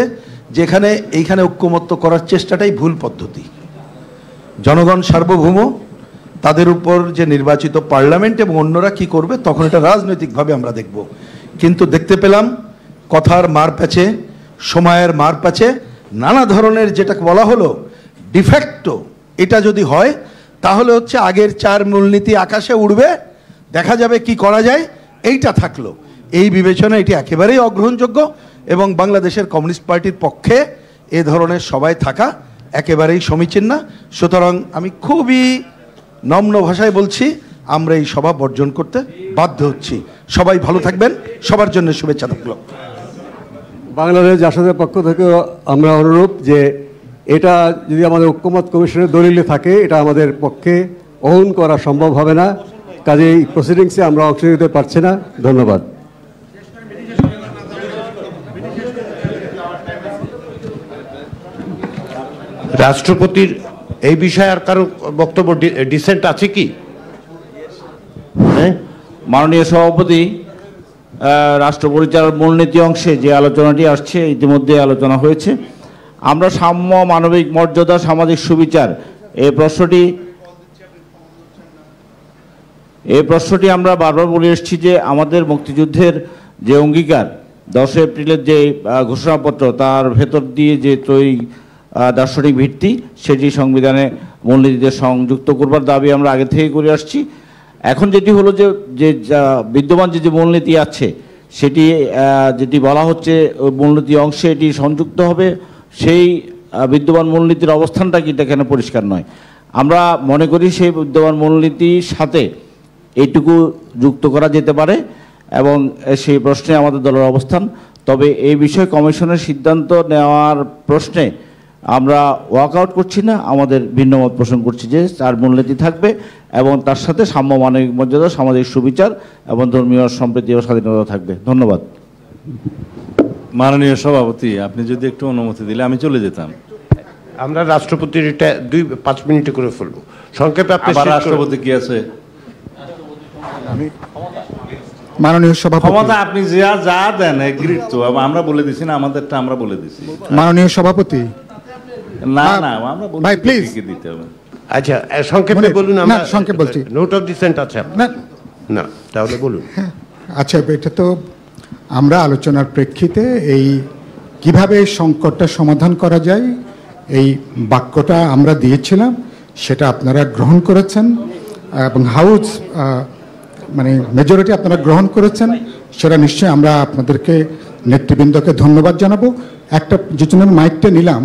যেখানে এইখানে ঐক্যমত্য করার চেষ্টাটাই ভুল পদ্ধতি। জনগণ সার্বভৌম, তাদের উপর যে নির্বাচিত পার্লামেন্ট এবং অন্যরা কি করবে তখন এটা রাজনৈতিকভাবে আমরা দেখব। কিন্তু দেখতে পেলাম কথার মার প্যাচে, সময়ের মার প্যাচে, নানা ধরনের যেটা বলা হলো ডিফ্যাক্টো, এটা যদি হয় তাহলে হচ্ছে আগের 4 মূলনীতি আকাশে উড়বে, দেখা যাবে কি করা যায়, এইটা থাকলো। এই বিবেচনা এটি একেবারেই অগ্রহণযোগ্য এবং বাংলাদেশের কমিউনিস্ট পার্টির পক্ষে এ ধরনের সবাই থাকা একেবারেই সমীচীন না। সুতরাং আমি খুবই নম্র ভাষায় বলছি, আমরা এই সভা বর্জন করতে বাধ্য হচ্ছি। সবাই ভালো থাকবেন, সবার জন্য শুভেচ্ছা থাকলো। বাংলাদেশ জাসদের পক্ষ থেকে আমরা অনুরোধ যে এটা যদি আমাদের ঐক্যমত কমিশনের দলিলে থাকে এটা আমাদের পক্ষে গ্রহণ করা সম্ভব হবে না, কাজেই প্রসিডিংসে আমরা অংশ নিতে পারছি না। ধন্যবাদ। রাষ্ট্রপতির এই বিষয়ে আর কারো বক্তব্য ডিসেন্ট আছে কি? মাননীয় সভাপতি, রাষ্ট্র পরিচালনার মূলনীতি অংশে যে আলোচনাটি আসছে ইতিমধ্যে আলোচনা হয়েছে। আমরা সাম্য, মানবিক মর্যাদা, সামাজিক সুবিচার এই প্রশ্নটি আমরা বারবার বলে এসেছি যে আমাদের মুক্তিযুদ্ধের যে অঙ্গীকার 10 এপ্রিলের যে ঘোষণাপত্র তার ভেতর দিয়ে যে তৈরি দার্শনিক ভিত্তি সেটি সংবিধানে মূলনীতিতে সংযুক্ত করবার দাবি আমরা আগে থেকে করে আসছি। এখন যেটি হলো যে বিদ্যমান যে মূলনীতি আছে সেটি যেটি বলা হচ্ছে ওই মূলনীতি অংশে এটি সংযুক্ত হবে, সেই বিদ্যমান মূলনীতির অবস্থানটা কি এখানে পরিষ্কার নয়। আমরা মনে করি সেই বিদ্যমান মূলনীতির সাথে এইটুকু যুক্ত করা যেতে পারে এবং সেই প্রশ্নে আমাদের দলের অবস্থান। তবে এই বিষয়ে কমিশনের সিদ্ধান্ত নেওয়ার প্রশ্নে আমরা ওয়াকআউট করছি না, আমাদের ভিন্ন মত পোষণ করছি যে 4 মূলনীতি থাকবে এবং তার সাথে সাম্য, মানবিক মর্যাদা, সামাজিক সুবিচার এবং ধর্মীয় সম্প্রীতি ও স্বাধীনতা থাকবে। ধন্যবাদ। মাননীয় সভাপতি, আপনি যদি একটু অনুমতি দিলে আমি চলে যেতাম। আমরা রাষ্ট্রপতির এটা 2-5 মিনিটে করে ফেলবো। সংক্ষেপে আপনি রাষ্ট্রপতি কি আছে? মাননীয় সভাপতি, ক্ষমতা আপনি যা দেন এগ্রিড তো আমরা বলে দিছি না, আমাদেরটা আমরা বলে দিছি। মাননীয় সভাপতি, না আমরা ভাই প্লিজ দিতে হবে। আচ্ছা, সংক্ষেপে বলুন। না, সংক্ষেপ বলছি। নোট অফ ডিসেন্ট আছে না, তাহলে বলুন। আচ্ছা, এটা তো আমরা আলোচনার প্রেক্ষিতে এই কিভাবে সংকটটা সমাধান করা যায় এই বাক্যটা আমরা দিয়েছিলাম, সেটা আপনারা গ্রহণ করেছেন এবং হাউস মানে মেজরিটি আপনারা গ্রহণ করেছেন, সেটা নিশ্চয়ই আমরা আপনাদেরকে নেতৃবৃন্দকে ধন্যবাদ জানাবো। একটা যে জন্য মাইকটা নিলাম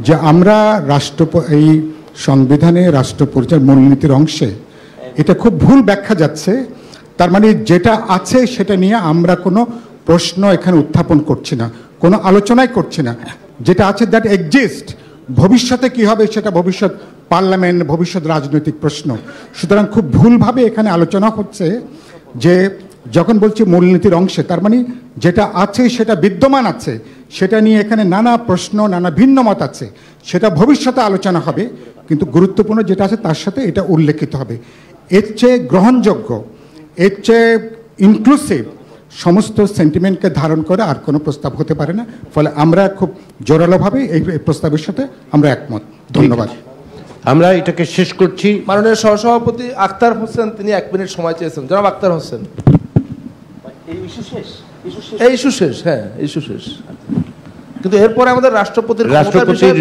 যে আমরা এই সংবিধানে রাষ্ট্র পরিচালনার মূলনীতির অংশে এটা খুব ভুল ব্যাখ্যা যাচ্ছে। তার মানে যেটা আছে সেটা নিয়ে আমরা কোনো প্রশ্ন এখানে উত্থাপন করছি না, কোনো আলোচনাই করছি না। যেটা আছে দ্যাট এক্সিস্ট, ভবিষ্যতে কি হবে সেটা ভবিষ্যৎ পার্লামেন্ট, ভবিষ্যৎ রাজনৈতিক প্রশ্ন। সুতরাং খুব ভুলভাবে এখানে আলোচনা হচ্ছে যে যখন বলছি মূলনীতির অংশে, তার মানে যেটা আছে সেটা বিদ্যমান আছে, সেটা নিয়ে এখানে নানা প্রশ্ন, নানা ভিন্ন মত আছে, সেটা ভবিষ্যতে আলোচনা হবে, কিন্তু গুরুত্বপূর্ণ যেটা আছে তার সাথে এটা উল্লেখিত হবে। এর চেয়ে গ্রহণযোগ্য, এর চেয়ে ইনক্লুসিভ সমস্ত সেন্টিমেন্টকে ধারণ করে আর কোনো প্রস্তাব হতে পারে না। ফলে আমরা খুব জোরালোভাবে এই প্রস্তাবের সাথে আমরা একমত। ধন্যবাদ। আমরা এটাকে শেষ করছি। মাননীয় সহসভাপতি আক্তার হোসেন, তিনি 1 মিনিট সময় চেয়েছেন। জনাব আক্তার হোসেন। এই ইস্যু শেষ, হ্যাঁ ইস্যু শেষ, কিন্তু এরপরে আমাদের রাষ্ট্রপতির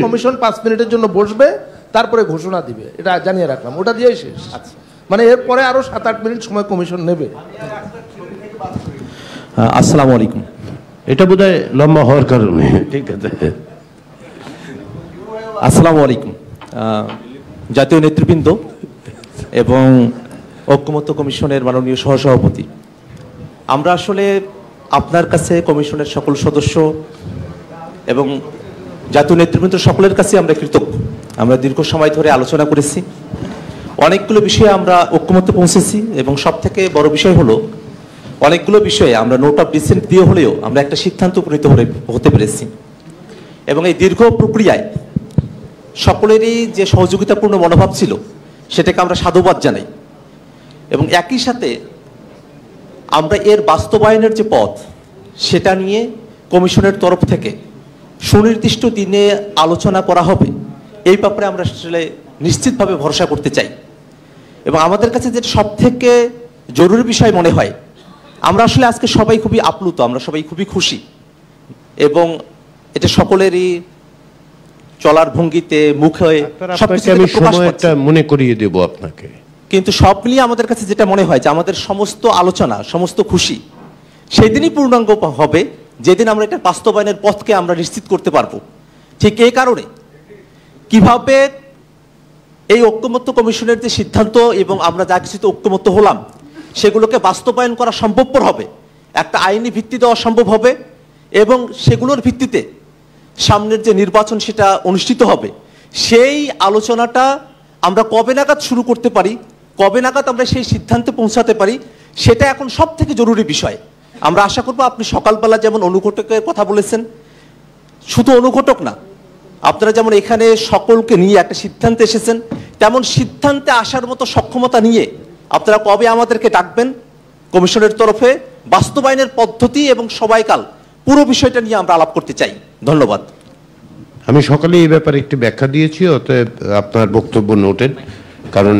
কমিশন 5 মিনিটের জন্য বসবে, তারপরে ঘোষণা দিবে, এটা জানিয়ে রাখলাম, ওটা দিয়েই শেষ। মানে এরপরে আরো 7-8 মিনিট সময় কমিশন নেবে। আসসালামু আলাইকুম। এটা বোধহয় লম্বা হওয়ার কারণে, ঠিক আছে। আসসালামু আলাইকুম। জাতীয় নেতৃবৃন্দ এবং ঐক্যমত্য কমিশনের মাননীয় সহসভাপতি, আমরা আসলে আপনার কাছে, কমিশনের সকল সদস্য এবং জাতীয় নেতৃবৃন্দ সকলের কাছে আমরা কৃতজ্ঞ। আমরা দীর্ঘ সময় ধরে আলোচনা করেছি, অনেকগুলো বিষয়ে আমরা ঐক্যমত্যে পৌঁছেছি, এবং সব থেকে বড় বিষয় হলো অনেকগুলো বিষয়ে আমরা নোট অফ ডিসেন্ট দিয়ে হলেও আমরা একটা সিদ্ধান্ত উপনীত হতে পেরেছি। এবং এই দীর্ঘ প্রক্রিয়ায় সকলেরই যে সহযোগিতাপূর্ণ মনোভাব ছিল সেটাকে আমরা সাধুবাদ জানাই। এবং একই সাথে আমরা এর বাস্তবায়নের যে পথ, সেটা নিয়ে কমিশনের তরফ থেকে সুনির্দিষ্ট দিনে আলোচনা করা হবে, এই ব্যাপারে আমরা আসলে নিশ্চিতভাবে ভরসা করতে চাই। এবং আমাদের কাছে যেটা সব থেকে জরুরি বিষয় মনে হয়, আমরা আসলে আজকে সবাই খুবই আপ্লুত, আমরা সবাই খুবই খুশি, এবং এটা সকলেরই চলার ভঙ্গিতে, মুখে আমি সময়টা মনে করিয়ে দেব আপনাকে। কিন্তু সব মিলিয়ে আমাদের কাছে যেটা মনে হয় যে আমাদের সমস্ত আলোচনা, সমস্ত খুশি সেই দিনই পূর্ণাঙ্গ হবে যেদিন আমরা এটা বাস্তবায়নের পথকে আমরা নিশ্চিত করতে পারবো। ঠিক এই কারণে কিভাবে এই ঐক্যমত্য কমিশনের যে সিদ্ধান্ত এবং আমরা যা কিছুতে ঐক্যমত্য হলাম সেগুলোকে বাস্তবায়ন করা সম্ভবপর হবে, একটা আইনি ভিত্তি দেওয়া সম্ভব হবে, এবং সেগুলোর ভিত্তিতে সামনের যে নির্বাচন সেটা অনুষ্ঠিত হবে, সেই আলোচনাটা আমরা কবে নাগাদ শুরু করতে পারি, কবে নাগাদ আমরা সেই সিদ্ধান্তে পৌঁছাতে পারি, সেটা এখন সব থেকে জরুরি বিষয়। আমরা আশা করব আপনি সকালবেলা যেমন অনুঘটকের কথা বলেছেন, শুধু অনুঘটক না, আপনারা যেমন এখানে সকলকে নিয়ে একটা সিদ্ধান্তে এসেছেন, তেমন সিদ্ধান্তে আসার মতো সক্ষমতা নিয়ে আপনারা কবে আমাদেরকে ডাকবেন, কমিশনের তরফে বাস্তবায়নের পদ্ধতি এবং সময়কাল পুরো বিষয়টা নিয়ে আমরা আলাপ করতে চাই। ধন্যবাদ। আমি সকালে এই ব্যাপারে একটি ব্যাখ্যা দিয়েছি, অতএব আপনার বক্তব্য নোটেড, কারণ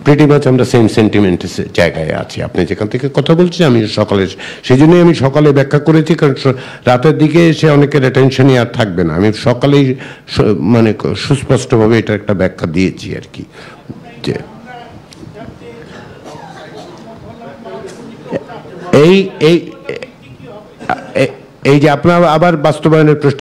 প্রিটি মাচ আমরা সেম সেন্টিমেন্টের জায়গায় আছি। আপনি যেখান থেকে কথা বলছেন আমি সকালে, সেই জন্যই আমি সকালে ব্যাখ্যা করেছি, কারণ রাতের দিকে এসে অনেকের অ্যাটেনশনই আর থাকবে না। আমি সকালেই মানে সুস্পষ্টভাবে এটা একটা ব্যাখ্যা দিয়েছি আর কি। যে এই যে আপনার আবার বাস্তবায়নের প্রশ্ন